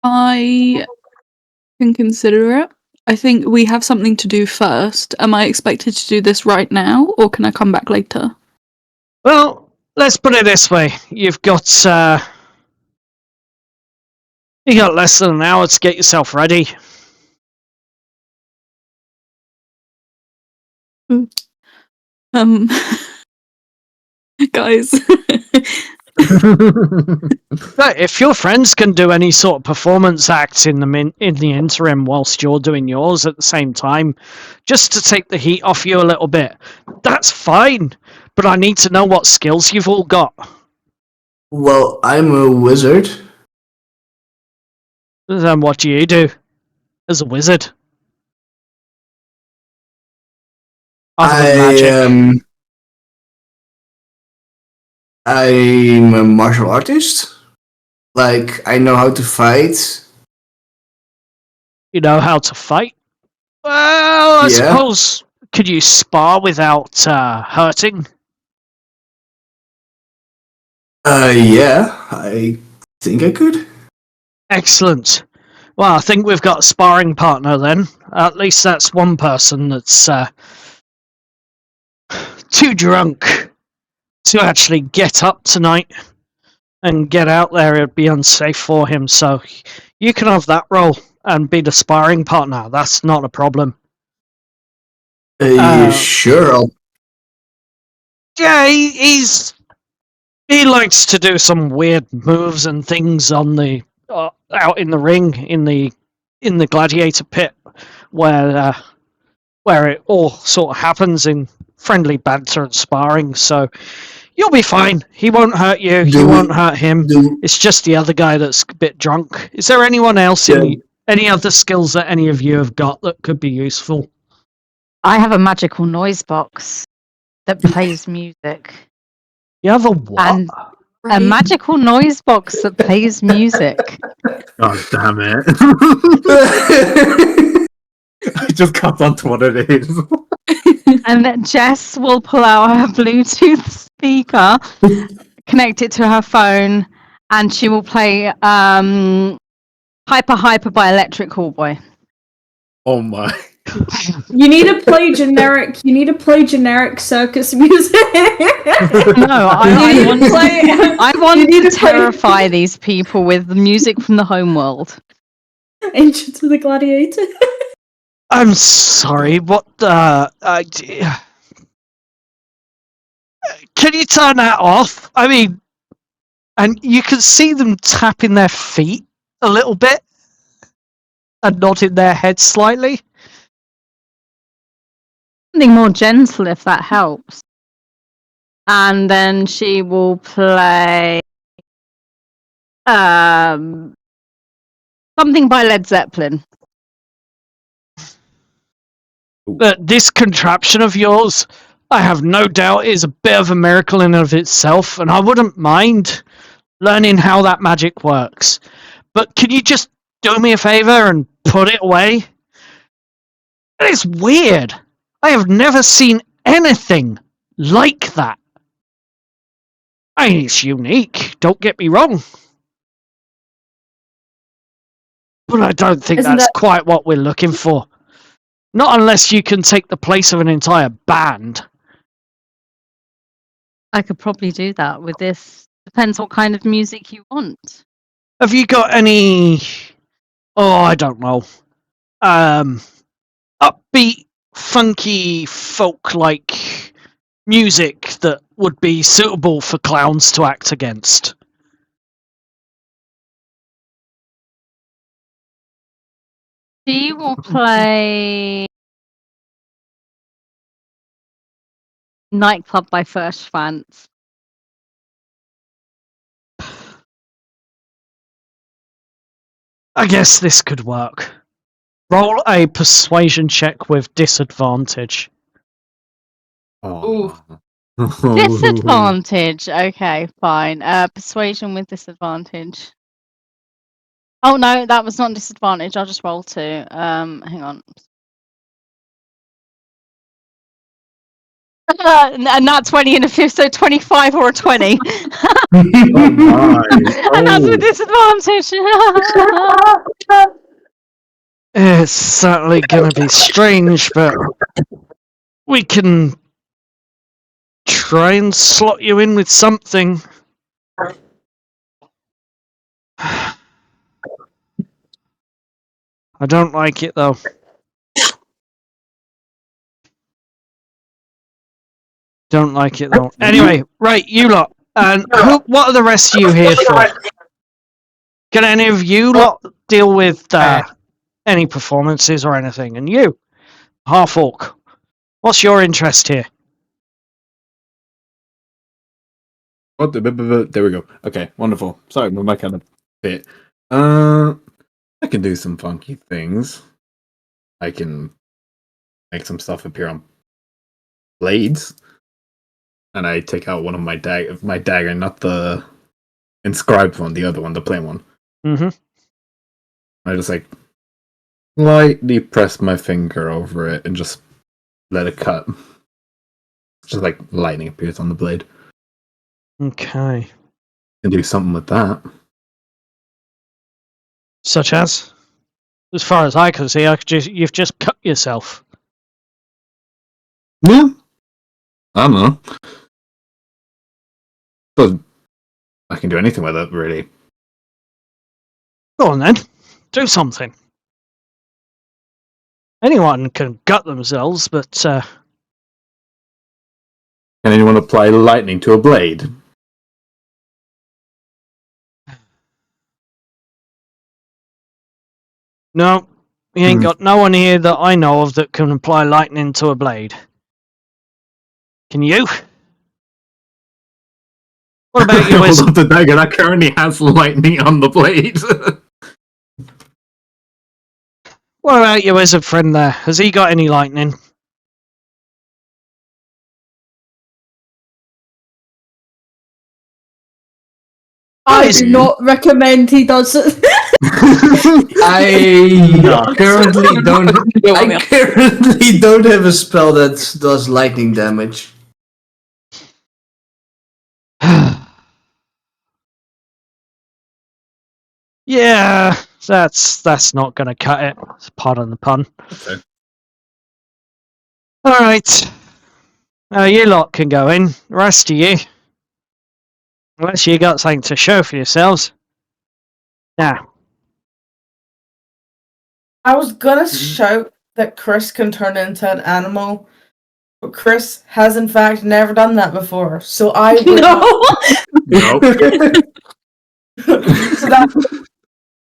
I can consider it. I think we have something to do first. Am I expected to do this right now, or can I come back later? Well, let's put it this way. You've got less than an hour to get yourself ready. Guys. But if your friends can do any sort of performance acts in the interim whilst you're doing yours at the same time, just to take the heat off you a little bit, that's fine. But I need to know what skills you've all got. Well, I'm a wizard. Then what do you do as a wizard? Other than magic. I'm a martial artist. Like, I know how to fight. You know how to fight? Well, I Yeah. suppose, could you spar without hurting? Yeah, I think I could. Excellent. Well, I think we've got a sparring partner then. At least that's one person that's too drunk to actually get up tonight and get out there. It'd be unsafe for him, so you can have that role and be the sparring partner. That's not a problem. Sure. Yeah, he likes to do some weird moves and things on the out in the ring in the gladiator pit where it all sort of happens in friendly banter and sparring. So you'll be fine. He won't hurt you. You won't hurt him. It's just the other guy that's a bit drunk. Is there anyone else any other skills that any of you have got that could be useful? I have a magical noise box that plays music. You have a what? And a magical noise box that plays music. God damn it. I just caught on to what it is. And then Jess will pull out her Bluetooth speaker, connect it to her phone, and she will play Hyper Hyper by Electric Callboy. Oh my. You need to play generic. You need to play generic circus music. No, I want to terrify these people with the music from the homeworld. Ancients of the Gladiator. I'm sorry, what the... Can you turn that off? I mean, and you can see them tapping their feet a little bit and nodding their heads slightly. Something more gentle, if that helps. And then she will play something by Led Zeppelin. This contraption of yours, I have no doubt, is a bit of a miracle in and of itself, and I wouldn't mind learning how that magic works. But can you just do me a favor and put it away? It's weird. I have never seen anything like that. I mean, it's unique, don't get me wrong. But I don't think that's quite what we're looking for. Not unless you can take the place of an entire band. I could probably do that with this. Depends what kind of music you want. Have you got any... Oh, I don't know. Upbeat, funky, folk-like music that would be suitable for clowns to act against. She will play Nightclub by First Fans. I guess this could work. Roll a persuasion check with disadvantage. Ooh. Disadvantage. Okay, fine. Persuasion with disadvantage. Oh no, that was not disadvantage. I'll just roll 2. Hang on. And not 20 and a 5, so 25 or a 20. Oh my. And that's with disadvantage. It's certainly going to be strange, but we can try and slot you in with something. I don't like it, though. Don't like it, though. Anyway, right, you lot. And what are the rest of you here for? Can any of you lot deal with any performances or anything? And you, half-orc, what's your interest here? What there we go. Okay, wonderful. Sorry, my mic had a bit. I can do some funky things. I can make some stuff appear on blades. And I take out one of my dagger, not the inscribed one, the other one, the plain one. Mm-hmm. I just like lightly press my finger over it and just let it cut. Just like lightning appears on the blade. Okay. And do something with that. Such as? As far as I can see, you've just cut yourself. Yeah. I don't know. But I can do anything with it, really. Go on then. Do something. Anyone can gut themselves, but Can anyone apply lightning to a blade? no, you ain't got no one here that I know of that can apply lightning to a blade. Can you? What about you, Hold wizard? up the dagger that currently has lightning on the blade. What about your wizard friend there? Has he got any lightning? I Nice. do not recommend he does it. I currently don't have a spell that does lightning damage. Yeah, that's not going to cut it. Pardon the pun. Okay. All right. You lot can go in. The rest of you, unless you got something to show for yourselves. Now, I was gonna shout that Chris can turn into an animal, but Chris has in fact never done that before. So I would No. Nope. so that's It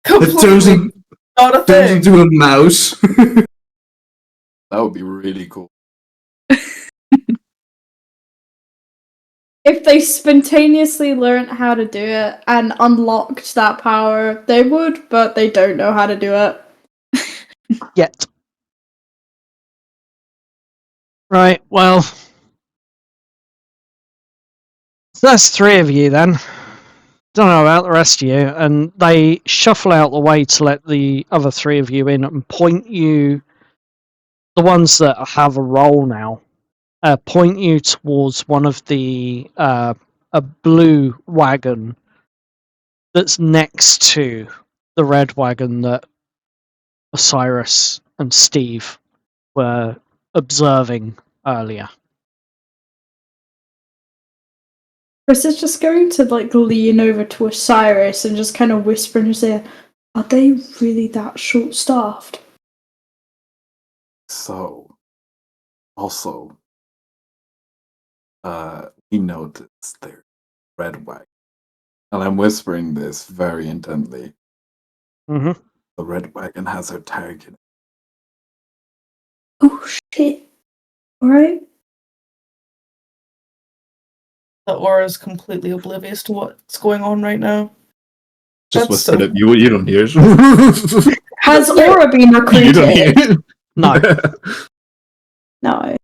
turns, completely not a turns thing. into a mouse. That would be really cool. If they spontaneously learned how to do it and unlocked that power, they would, but they don't know how to do it. yet. Right, well. So that's three of you then. Don't know about the rest of you. And they shuffle out the way to let the other three of you in and point you, the ones that have a role now, point you towards one of the, a blue wagon that's next to the red wagon that Osiris and Steve were observing earlier. Chris is just going to lean over to Osiris and just kind of whisper in his ear, "Are they really that short-staffed?" So, also, we noticed their red wagon, and I'm whispering this very intently. Mm-hmm. The red wagon has our target. Oh shit! All right. The aura is completely oblivious to what's going on right now. Just That's whisper so- it. You don't hear it. Has Aura been You don't hear recruited? it. No. No.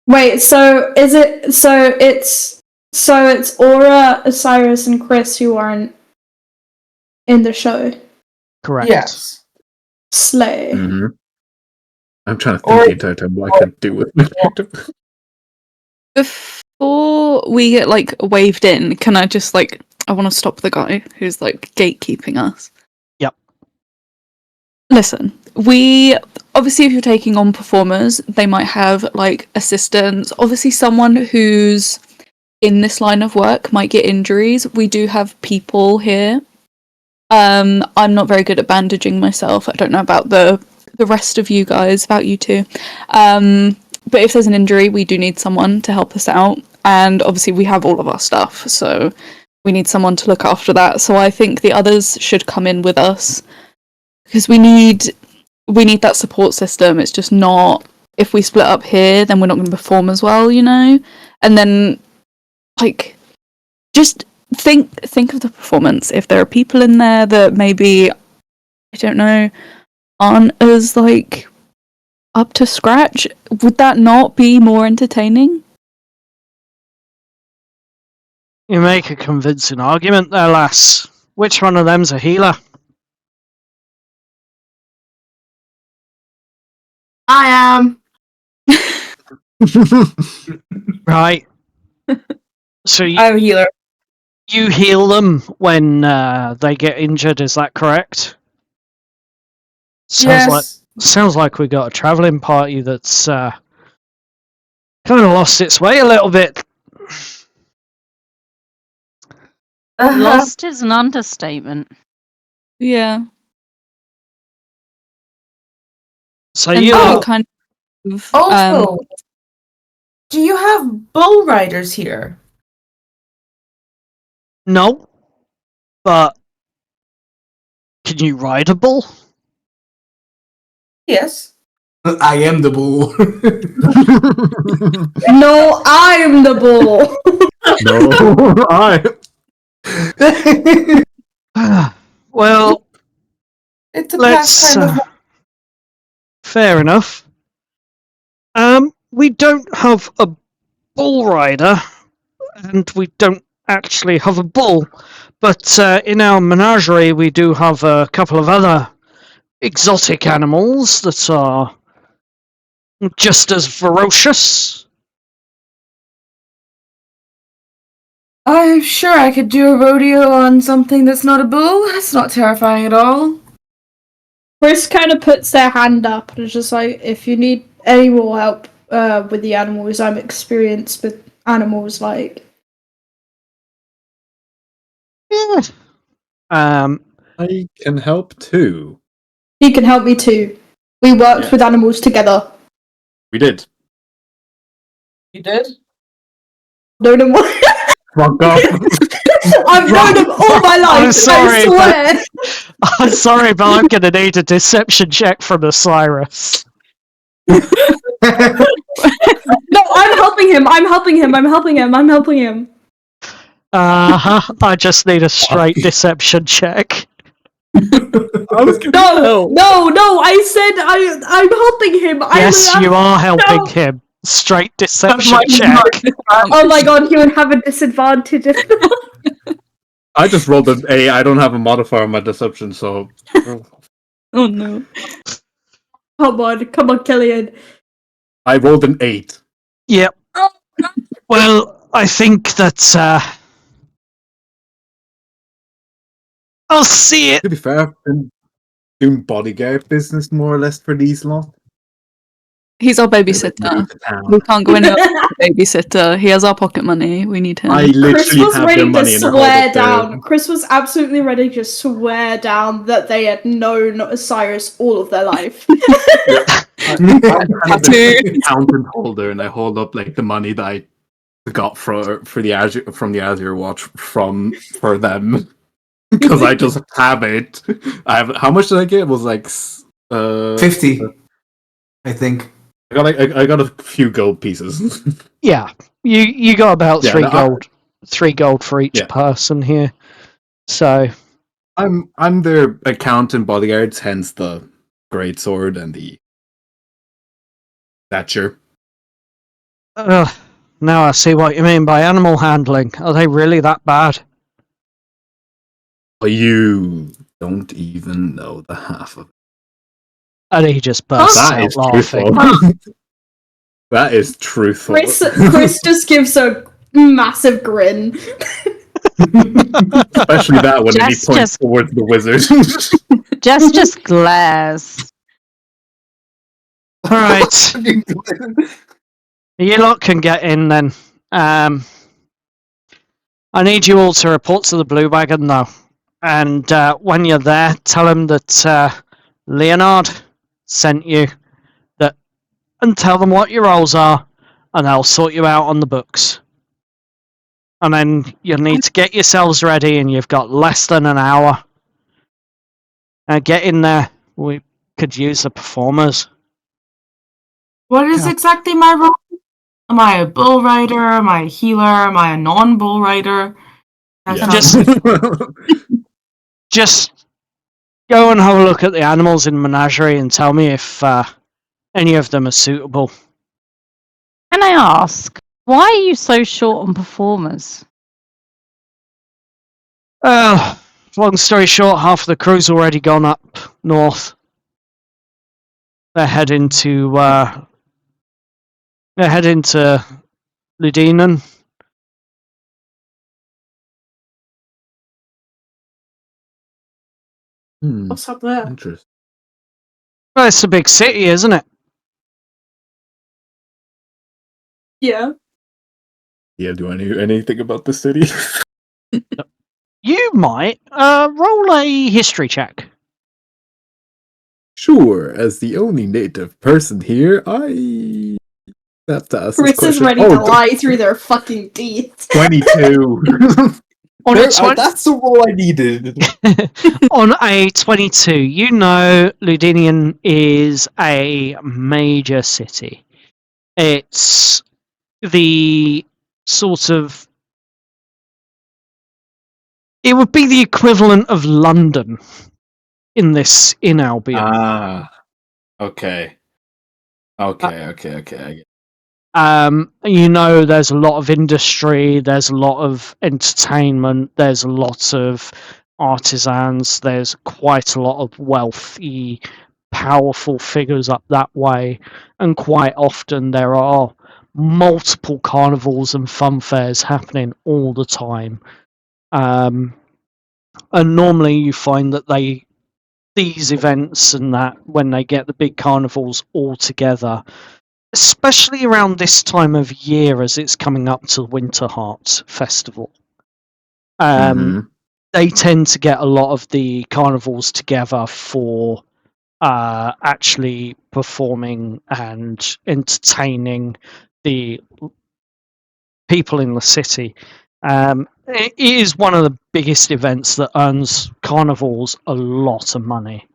Wait. So is it? So it's Aura, Osiris, and Chris who aren't in the show. Correct. Yes. Slay. Mm-hmm. I'm trying to Or- think the entire time what I could do with my character. Before we get waved in, can I just I want to stop the guy who's gatekeeping us. Yep. Listen, we obviously, if you're taking on performers, they might have like assistants. Obviously, someone who's in this line of work might get injuries. We do have people here. I'm not very good at bandaging myself. I don't know about the rest of you guys, about you two. But if there's an injury, we do need someone to help us out. And obviously, we have all of our stuff, so we need someone to look after that. So I think the others should come in with us because we need that support system. It's just not, if we split up here, then we're not going to perform as well, you know? And then, like, just think of the performance. If there are people in there that maybe, I don't know, aren't as, like, up to scratch, would that not be more entertaining? You make a convincing argument there, lass. Which one of them's a healer? I am. Right. So I'm a healer. you heal them when they get injured, is that correct? Sounds like we got a travelling party that's kind of lost its way a little bit. Lost is an understatement. Yeah. So And you what kind of Also, do you have bull riders here? no, but can you ride a bull? Yes. I am the bull. No, I'm the bull. No, I. Well, It's a let's. pastime of Fair enough. We don't have a bull rider, and we don't actually have a bull, but in our menagerie we do have a couple of other exotic animals that are just as ferocious. I'm sure I could do a rodeo on something that's not a bull. That's not terrifying at all. Chris kind of puts their hand up and is just like, if you need any more help with the animals, I'm experienced with animals, like. Yeah. I can help too. He can help me too. We worked with animals together. We did. You did? Known him. Fuck off. I've known him all my life. I'm sorry, I swear. I'm sorry, but I'm going to need a deception check from Osiris. No, I'm helping him. I'm helping him. I'm helping him. I'm helping him. I just need a straight deception check. No. I said I'm helping him. Yes, you are helping him. Straight deception check. Oh my god, he would have a disadvantage. I just rolled an A. I don't have a modifier on my deception, so. Oh no. Come on, Killian. I rolled an 8. Yep. Well, I think that I'll see it. To be fair, I've been doing bodyguard business more or less for these lot. He's our babysitter. We can't go anywhere with a babysitter. He has our pocket money. We need him. I Chris literally was have ready their to money in their swear hold down. Chris was absolutely ready to swear down that they had known Osiris all of their life. I'm kind of the accountant holder, and I hold up like the money that I got for the Azure from the Azure Watch for them because I just have it. I have how much did I get? It was like 50, I think. I got a few gold pieces. Yeah, you got about Yeah, 3 gold for each person here. So I'm their accountant bodyguards, hence the great sword and the stature. Now I see what you mean by animal handling. Are they really that bad? But you don't even know the half of it. And he just bursts That out is laughing. truthful. That is truthful. Chris just gives a massive grin. Especially that when he points towards the wizard. Just glares. Alright. You lot can get in then. I need you all to report to the Blue Wagon though. And when you're there, tell him that Leonard sent you. And tell them what your roles are, and they'll sort you out on the books. And then you'll need to get yourselves ready, and you've got less than an hour. Get in there. We could use the performers. What is exactly my role? Am I a bull rider? Am I a healer? Am I a non-bull rider? Just go and have a look at the animals in Menagerie and tell me if any of them are suitable. Can I ask, why are you so short on performers? Long story short, half of the crew's already gone up north. They're heading to Ludinen. What's up there? Interesting. Well, it's a big city, isn't it? Yeah. Yeah, do I know anything about the city? You might roll a history check. Sure, as the only native person here, I have to ask this Chris is question. ready to lie through their fucking teeth. 22. On There- a 20 that's the roll I needed. on a 22, you know Ludinian is a major city. It's the sort of... It would be the equivalent of London in Albion. Ah. Okay. Okay. I get You know, there's a lot of industry, there's a lot of entertainment, there's a lot of artisans, there's quite a lot of wealthy, powerful figures up that way, and quite often there are multiple carnivals and fun fairs happening all the time. And normally you find that these events and that, when they get the big carnivals all together, especially around this time of year as it's coming up to Winter Heart Festival, they tend to get a lot of the carnivals together for actually performing and entertaining the people in the city. It is one of the biggest events that earns carnivals a lot of money.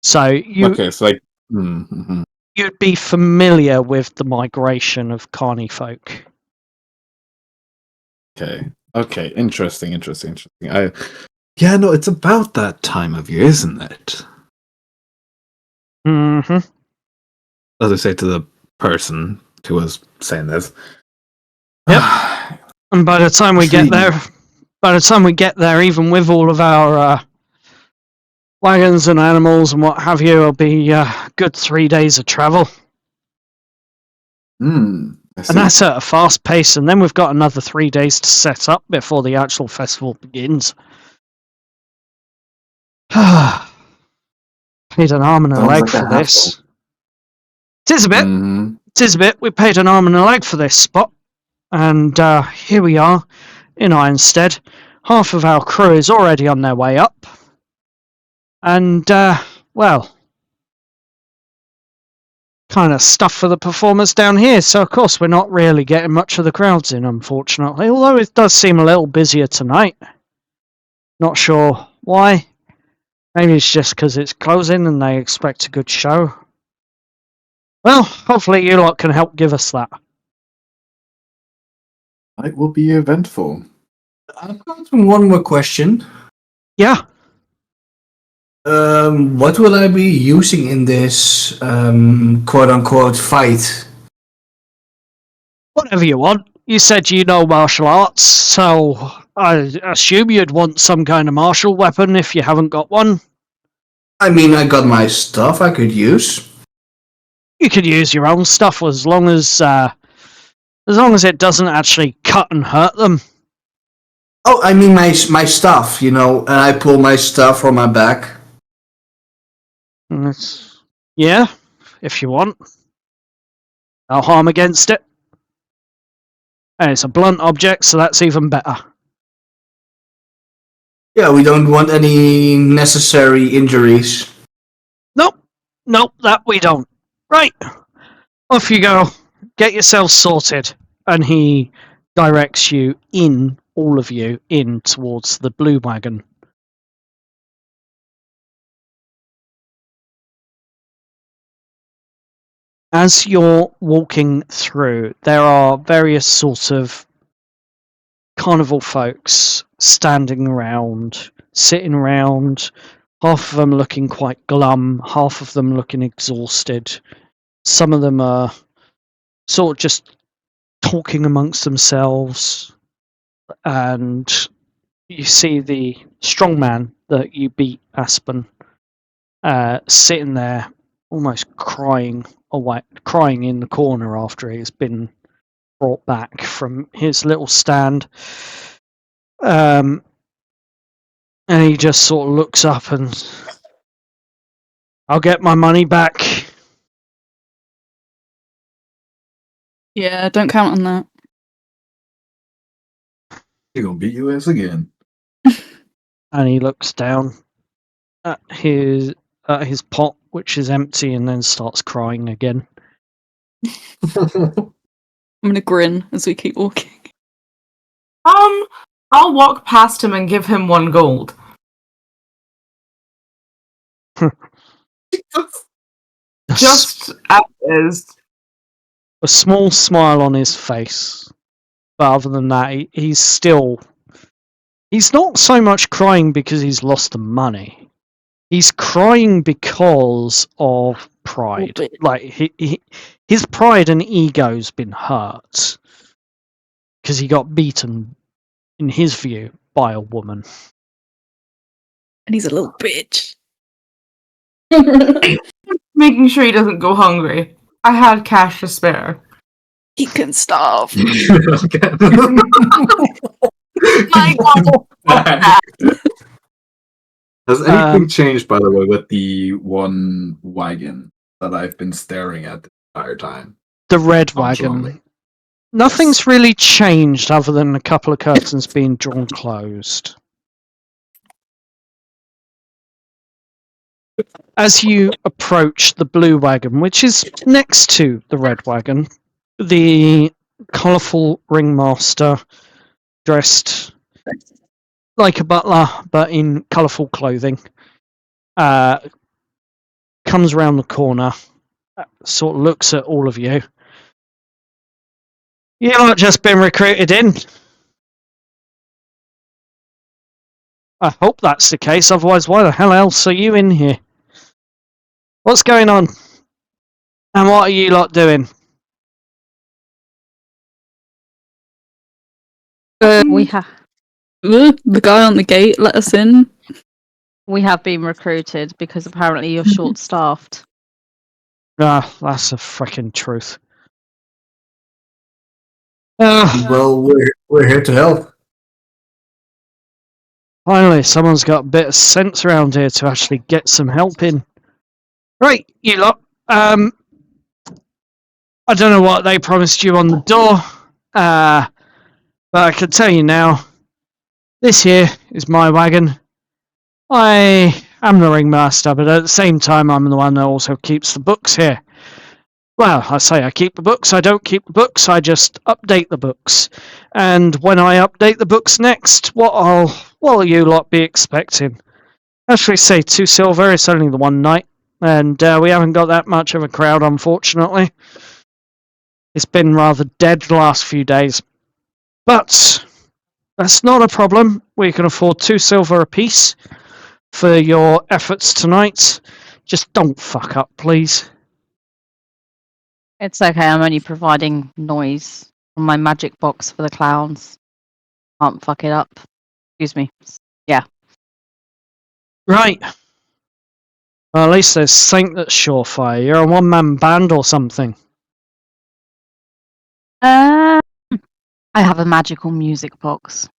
So okay, it's like you'd be familiar with the migration of carny folk. okay, interesting. Yeah, no, it's about that time of year, isn't it? Mm-hmm. As I say to the person who was saying this. Yep. And by the time we get there, even with all of our wagons and animals and what have you, it'll be a good 3 days of travel. And that's at a fast pace, and then we've got another 3 days to set up before the actual festival begins. Paid an arm and a leg for this. Tis a bit. Tis a bit. We paid an arm and a leg for this spot. And here we are in Ironstead. Half of our crew is already on their way up. And, well, kind of stuff for the performers down here. So, of course, we're not really getting much of the crowds in, unfortunately. Although it does seem a little busier tonight. Not sure why. Maybe it's just because it's closing and they expect a good show. Well, hopefully you lot can help give us that. It will be eventful. I've got one more question. Yeah. What will I be using in this quote-unquote fight? Whatever you want. You said you know martial arts, so I assume you'd want some kind of martial weapon if you haven't got one. I mean, I got my stuff I could use. You could use your own stuff as long as it doesn't actually cut and hurt them. Oh, I mean my stuff, and I pull my stuff from my back. Yeah. if you want. No harm against it. And it's a blunt object, so that's even better. Yeah, we don't want any necessary injuries. Nope, that we don't. Right, off you go. Get yourselves sorted. And he directs you all of you, in towards the blue wagon. As you're walking through, there are various sorts of carnival folks standing around, sitting around, half of them looking quite glum, half of them looking exhausted. Some of them are sort of just talking amongst themselves, and you see the strong man that you beat, Aspen, sitting there almost crying in the corner after he's been brought back from his little stand. And he just sort of looks up and, I'll get my money back. Yeah, don't count on that. He gonna beat you ass again. And he looks down at his pot, which is empty, and then starts crying again. I'm gonna grin as we keep walking. I'll walk past him and give him 1 gold. Just as is. A small smile on his face, but other than that, he's not so much crying because he's lost the money. He's crying because of pride. Like his pride and ego's been hurt because he got beaten, in his view, by a woman. And he's a little bitch. Making sure he doesn't go hungry. I had cash to spare. He can starve. My God. Has anything changed, by the way, with the one wagon that I've been staring at the entire time? The red wagon. Nothing's really changed other than a couple of curtains being drawn closed. As you approach the blue wagon, which is next to the red wagon, the colourful ringmaster, dressed like a butler but in colourful clothing, comes around the corner, sort of looks at all of you. You've not just been recruited in. I hope that's the case, otherwise why the hell else are you in here? What's going on? And what are you lot doing? We have The guy on the gate let us in. been recruited because apparently you're short-staffed. Ah, that's the frickin' truth. Well, we're here to help. Finally, someone's got a bit of sense around here to actually get some help in. Right, you lot. I don't know what they promised you on the door, but I can tell you now, this here is my wagon. I am the ringmaster, but at the same time, I'm the one that also keeps the books here. Well, I say I keep the books, I don't keep the books, I just update the books. And when I update the books next, what will you lot be expecting? Actually, say 2 silver, it's only the one night, and we haven't got that much of a crowd, unfortunately. It's been rather dead the last few days. But that's not a problem. We can afford 2 silver apiece for your efforts tonight. Just don't fuck up, please. It's okay, I'm only providing noise from my magic box for the clowns. Can't fuck it up. Excuse me. Yeah. Right. Well, at least there's something that's surefire. You're a one-man band or something. I have a magical music box.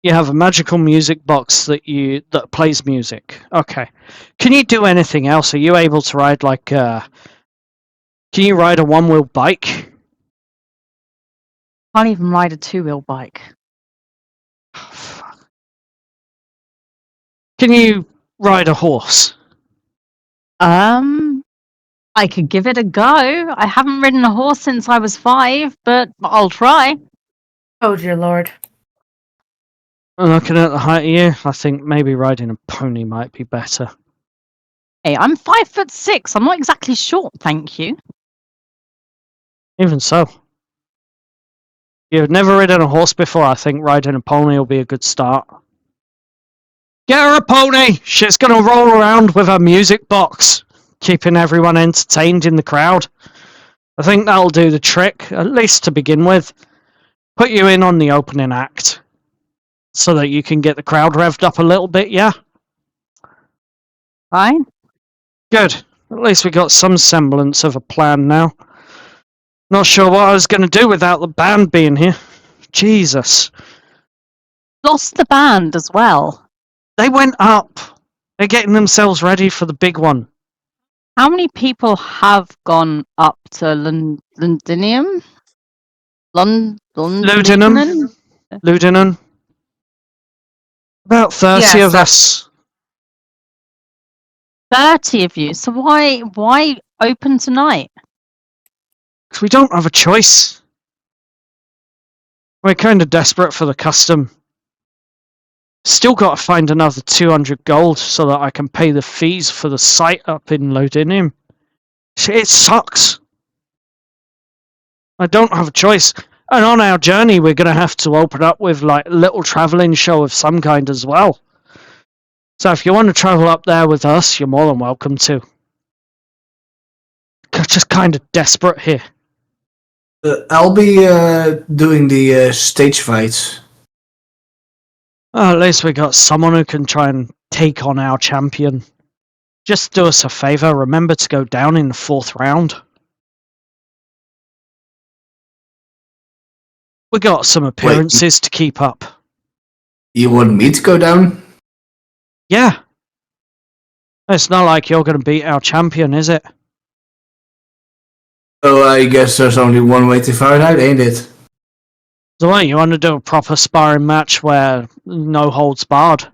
You have a magical music box that plays music. Okay. Can you do anything else? Are you able to ride like Can you ride a one-wheel bike? Can't even ride a two-wheel bike. Can you ride a horse? I could give it a go. I haven't ridden a horse since I was 5, but I'll try. Oh dear lord. Looking at the height of you, I think maybe riding a pony might be better. Hey, I'm 5'6". I'm not exactly short, thank you. Even so. You've never ridden a horse before, I think riding a pony will be a good start. Get her a pony! She's gonna roll around with her music box, keeping everyone entertained in the crowd. I think that'll do the trick, at least to begin with. Put you in on the opening act, so that you can get the crowd revved up a little bit, yeah? Fine. Good. At least we got some semblance of a plan now. Not sure what I was going to do without the band being here. Jesus. Lost the band as well. They went up. They're getting themselves ready for the big one. How many people have gone up to Londinium? Ludinum. Ludinum. About 30 Yes, of us. 30 of you. So why open tonight? Because we don't have a choice. We're kind of desperate for the custom. Still got to find another 200 gold so that I can pay the fees for the site up in Lodinium. It sucks. I don't have a choice. And on our journey, we're going to have to open up with like a little travelling show of some kind as well. So if you want to travel up there with us, you're more than welcome to. Just kind of desperate here. I'll be doing the stage fights. At least we got someone who can try and take on our champion. Just do us a favour, remember to go down in the 4th round. We got some appearances to keep up. You want me to go down? Yeah. It's not like you're going to beat our champion, is it? Oh, I guess there's only one way to find out, ain't it? So what, you want to do a proper sparring match where no holds barred?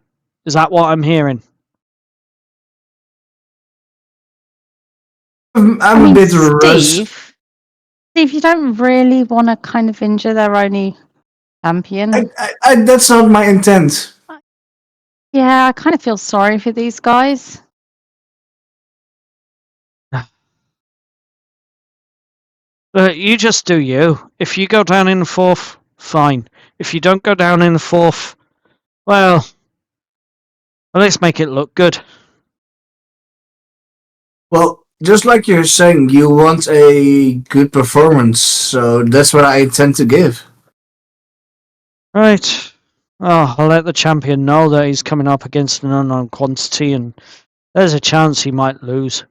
Is that what I'm hearing? I'm a bit rusty. Steve, you don't really want to kind of injure their only champion. That's not my intent. Yeah, I kind of feel sorry for these guys. You just do you. If you go down in the 4th, fine. If you don't go down in the 4th, well, let's make it look good. Well, just like you're saying, you want a good performance, so that's what I intend to give. Right. Oh, I'll let the champion know that he's coming up against an unknown quantity and there's a chance he might lose.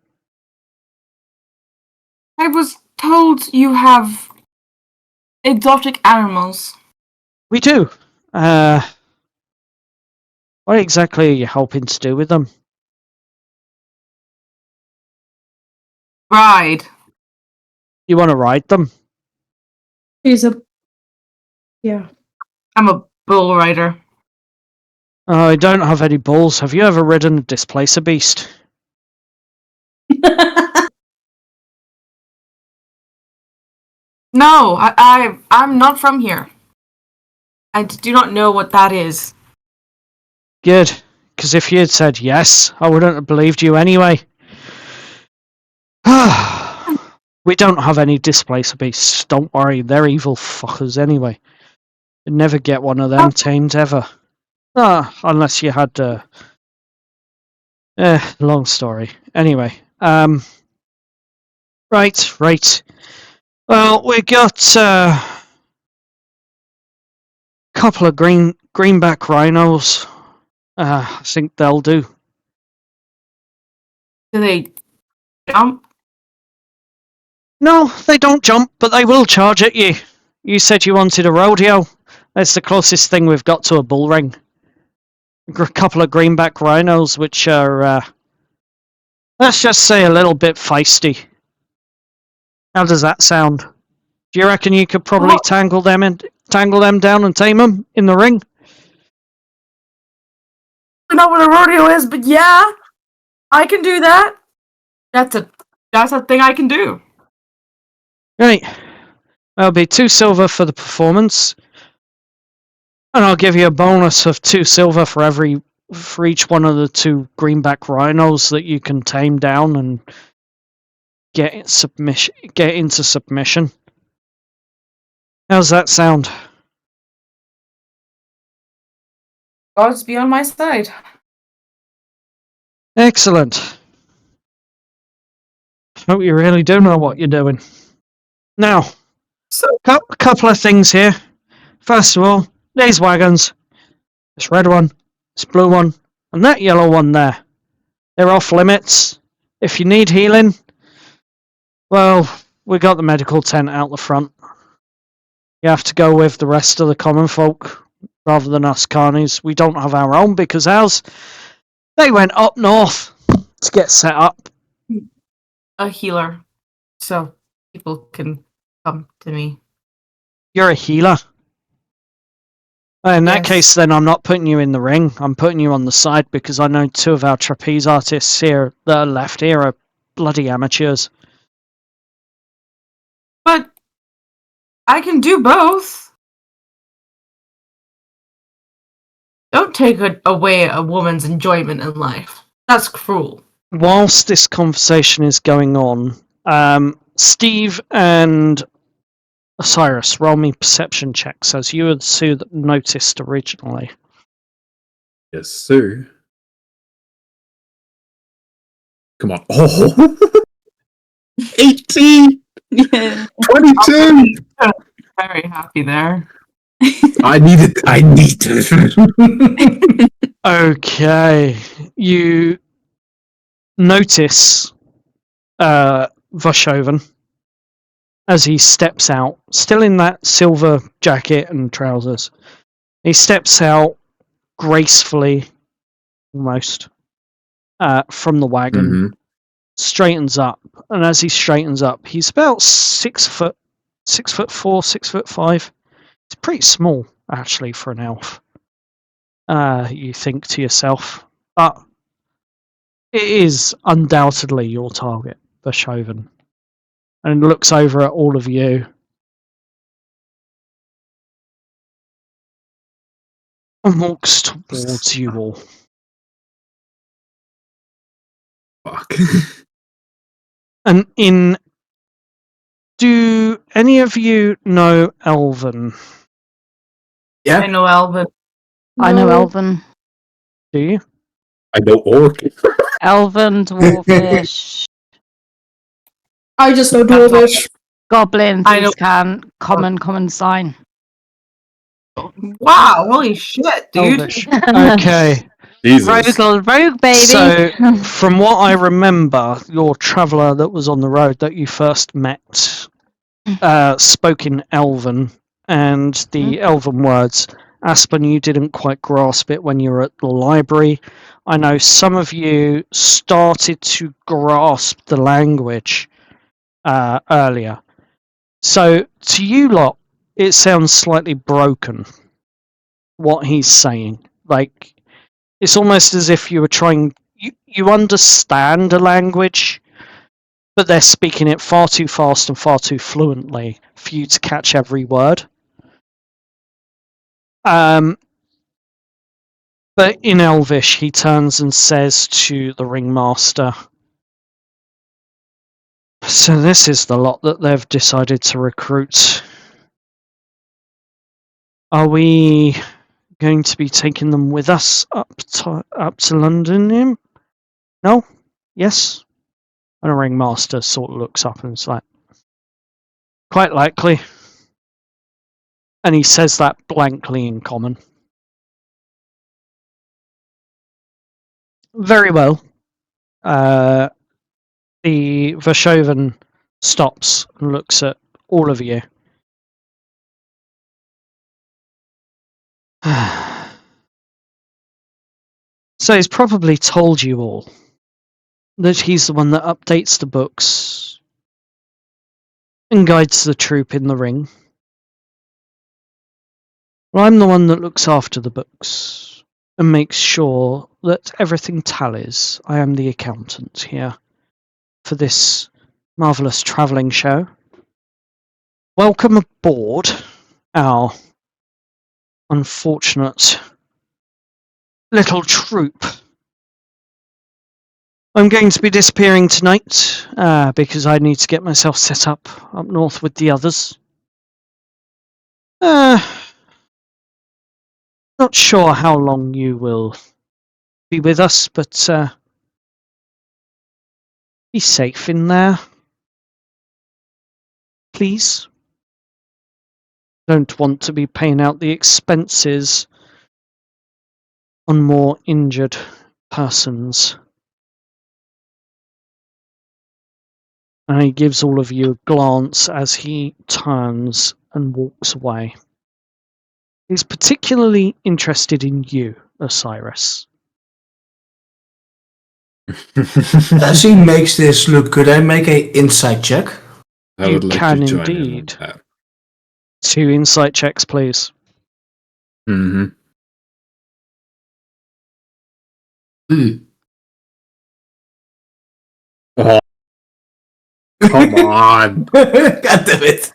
I was told you have exotic animals. We do. What exactly are you hoping to do with them? Ride. You want to ride them? Yeah. I'm a bull rider. I don't have any balls. Have you ever ridden a displacer beast? No, I'm not from here. I do not know what that is. Good. Because if you had said yes, I wouldn't have believed you anyway. We don't have any displacer beasts. Don't worry, they're evil fuckers anyway. You'd never get one of them tamed ever. Unless you had long story. Anyway, right. Well, we got a couple of greenback rhinos. I think they'll do. Do they jump? No, they don't jump, but they will charge at you. You said you wanted a rodeo. That's the closest thing we've got to a bull ring. A couple of greenback rhinos, which are, let's just say, a little bit feisty. How does that sound? Do you reckon you could probably Well- tangle them down and tame them in the ring? I don't know what a rodeo is, but yeah, I can do that. That's a thing I can do. Right. That'll be 2 silver for the performance. And I'll give you a bonus of 2 silver for each one of the 2 greenback rhinos that you can tame down and get into submission. How's that sound? Gods be on my side. Excellent. Hope you really do know what you're doing. Now, So a couple of things here. First of all, these wagons. This red one, this blue one, and that yellow one there. They're off limits. If you need healing, well, we got the medical tent out the front. You have to go with the rest of the common folk rather than us carnies. We don't have our own because ours, they went up north to get set up. a healer, so people can come to me. You're a healer. In that Yes. case, then I'm not putting you in the ring. I'm putting you on the side because I know 2 of our trapeze artists here that are left here are bloody amateurs. But I can do both. Don't take away a woman's enjoyment in life. That's cruel. Whilst this conversation is going on, Steve and Osiris, roll me perception checks as you were the 2 that noticed originally. Yes, sir. Come on. Oh! 18! Yeah. 22! Very happy there. I need it. Okay, you notice Voshovan as he steps out, still in that silver jacket and trousers. He steps out gracefully, almost, from the wagon, Mhm. straightens up, and as he straightens up, he's about 6'4", 6'5". It's pretty small, actually, for an elf. You think to yourself, but it is undoubtedly your target, Voshovan, and looks over at all of you. And walks towards you all. Fuck. And do any of you know Elven? Yeah. I know Albion. I know No. Elven. Do you? I know orc. Elven, Dwarfish, I just know Dwarvish. Goblin, I know- common sign. Wow, holy shit, dude. Elvish. Okay. Jesus. Rogue baby. So, from what I remember, your traveller that was on the road that you first met spoke in Elven, and the Elven words. Aspen, you didn't quite grasp it when you were at the library. I know some of you started to grasp the language earlier. So, to you lot, it sounds slightly broken, what he's saying. Like, it's almost as if you were trying... You understand a language, but they're speaking it far too fast and far too fluently for you to catch every word. But in Elvish, he turns and says to the ringmaster, "So this is the lot that they've decided to recruit. Are we going to be taking them with us up to London? No? Yes?" And the ringmaster sort of looks up and is like, "Quite likely." And he says that blankly in common. Very well. The Voshovan stops and looks at all of you. So he's probably told you all that he's the one that updates the books and guides the troop in the ring. Well, I'm the one that looks after the books and makes sure that everything tallies. I am the accountant here for this marvellous travelling show. Welcome aboard our unfortunate little troop. I'm going to be disappearing tonight because I need to get myself set up north with the others. Not sure how long you will be with us, but be safe in there. Please. Don't want to be paying out the expenses on more injured persons. And he gives all of you a glance as he turns and walks away. He's particularly interested in you, Osiris. As he makes this look, could I make an insight check? I You would like can to join indeed. him on that. 2 insight checks, please. Mm-hmm. Oh, come on. God damn it.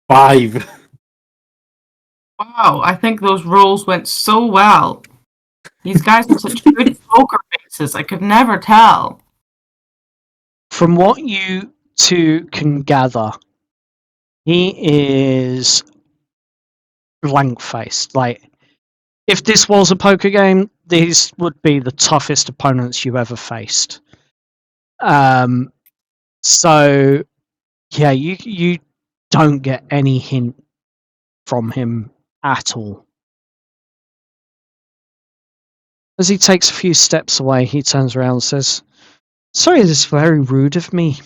5. Wow, I think those rolls went so well. These guys have such good poker faces, I could never tell. From what you two can gather, he is blank-faced. Like, if this was a poker game, these would be the toughest opponents you ever faced. So, yeah, you don't get any hint from him at all. As he takes a few steps away, he turns around and says, "Sorry, this is very rude of me.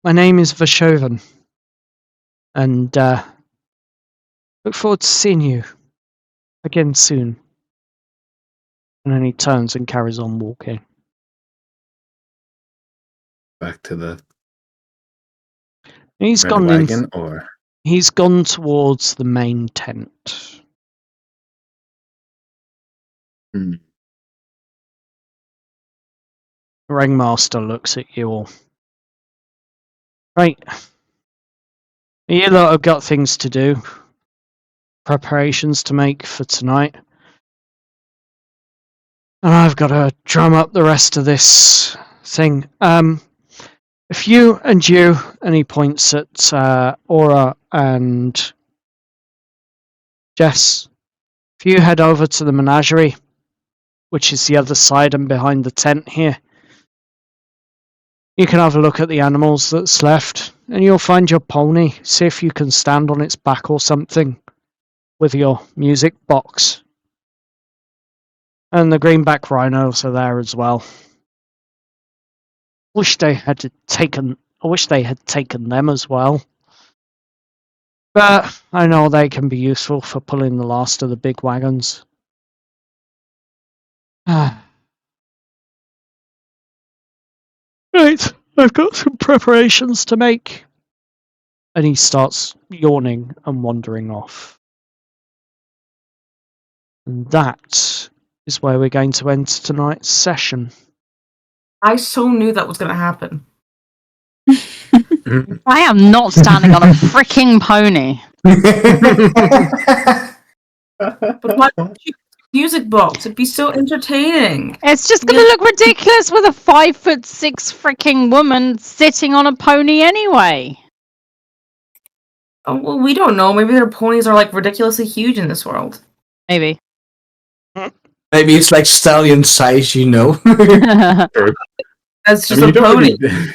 My name is Vashovan, and look forward to seeing you again soon." And then he turns and carries on walking. Back to the He's red gone wagon, or He's gone towards the main tent. Hmm. The ringmaster looks at you all. Right. You lot have got things to do. Preparations to make for tonight. And I've got to drum up the rest of this thing. If you, and he points at Aura and Jess, if you head over to the menagerie, which is the other side and behind the tent here, you can have a look at the animals that's left, and you'll find your pony. See if you can stand on its back or something with your music box. And the greenback rhinos are there as well. I wish they had taken them as well. But I know they can be useful for pulling the last of the big wagons. Right, I've got some preparations to make. And he starts yawning and wandering off. And that is where we're going to end tonight's session. I so knew that was going to happen. I am not standing on a freaking pony. But why don't you music box? It'd be so entertaining. It's just going to look ridiculous with a 5'6" freaking woman sitting on a pony anyway. Oh, well, we don't know. Maybe their ponies are like ridiculously huge in this world. Maybe. Maybe it's like stallion size, you know. That's just I mean, a you don't pony. really-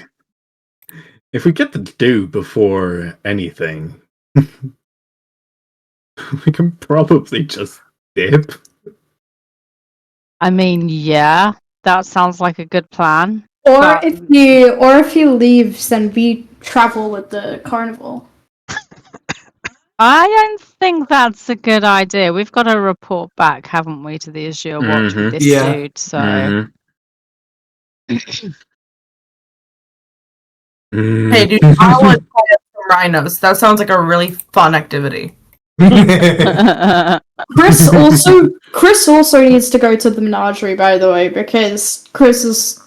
If we get the dew before anything, we can probably just dip. I mean, yeah, that sounds like a good plan. Or But- if he leaves, then we travel with the carnival. I don't think that's a good idea. We've got to report back, haven't we, to the Azure Watch with this Yeah. dude, so... Hey, dude, I want to tie up some rhinos. That sounds like a really fun activity. Chris also needs to go to the menagerie, by the way, because Chris is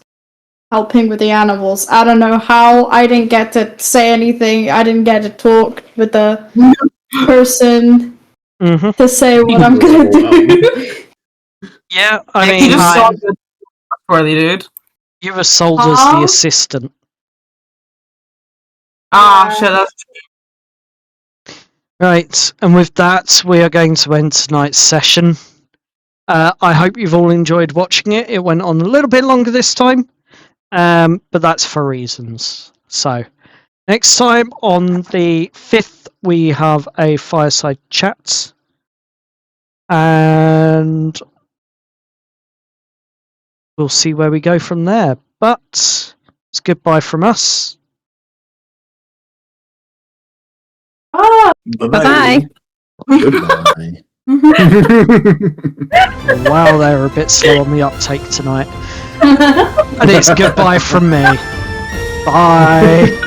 helping with the animals. I don't know how I didn't get to say anything. I didn't get to talk with the person to say what I'm gonna do. Yeah, I He mean, just saw good trustworthy, dude. you were sold as the assistant. Shit, that's Right, and with that, we are going to end tonight's session. I hope you've all enjoyed watching it. It went on a little bit longer this time, but that's for reasons. So, next time on the 5th, we have a fireside chat, and we'll see where we go from there. But it's goodbye from us. Bye-bye. Goodbye. Wow, they were a bit slow on the uptake tonight. And it's goodbye from me. Bye.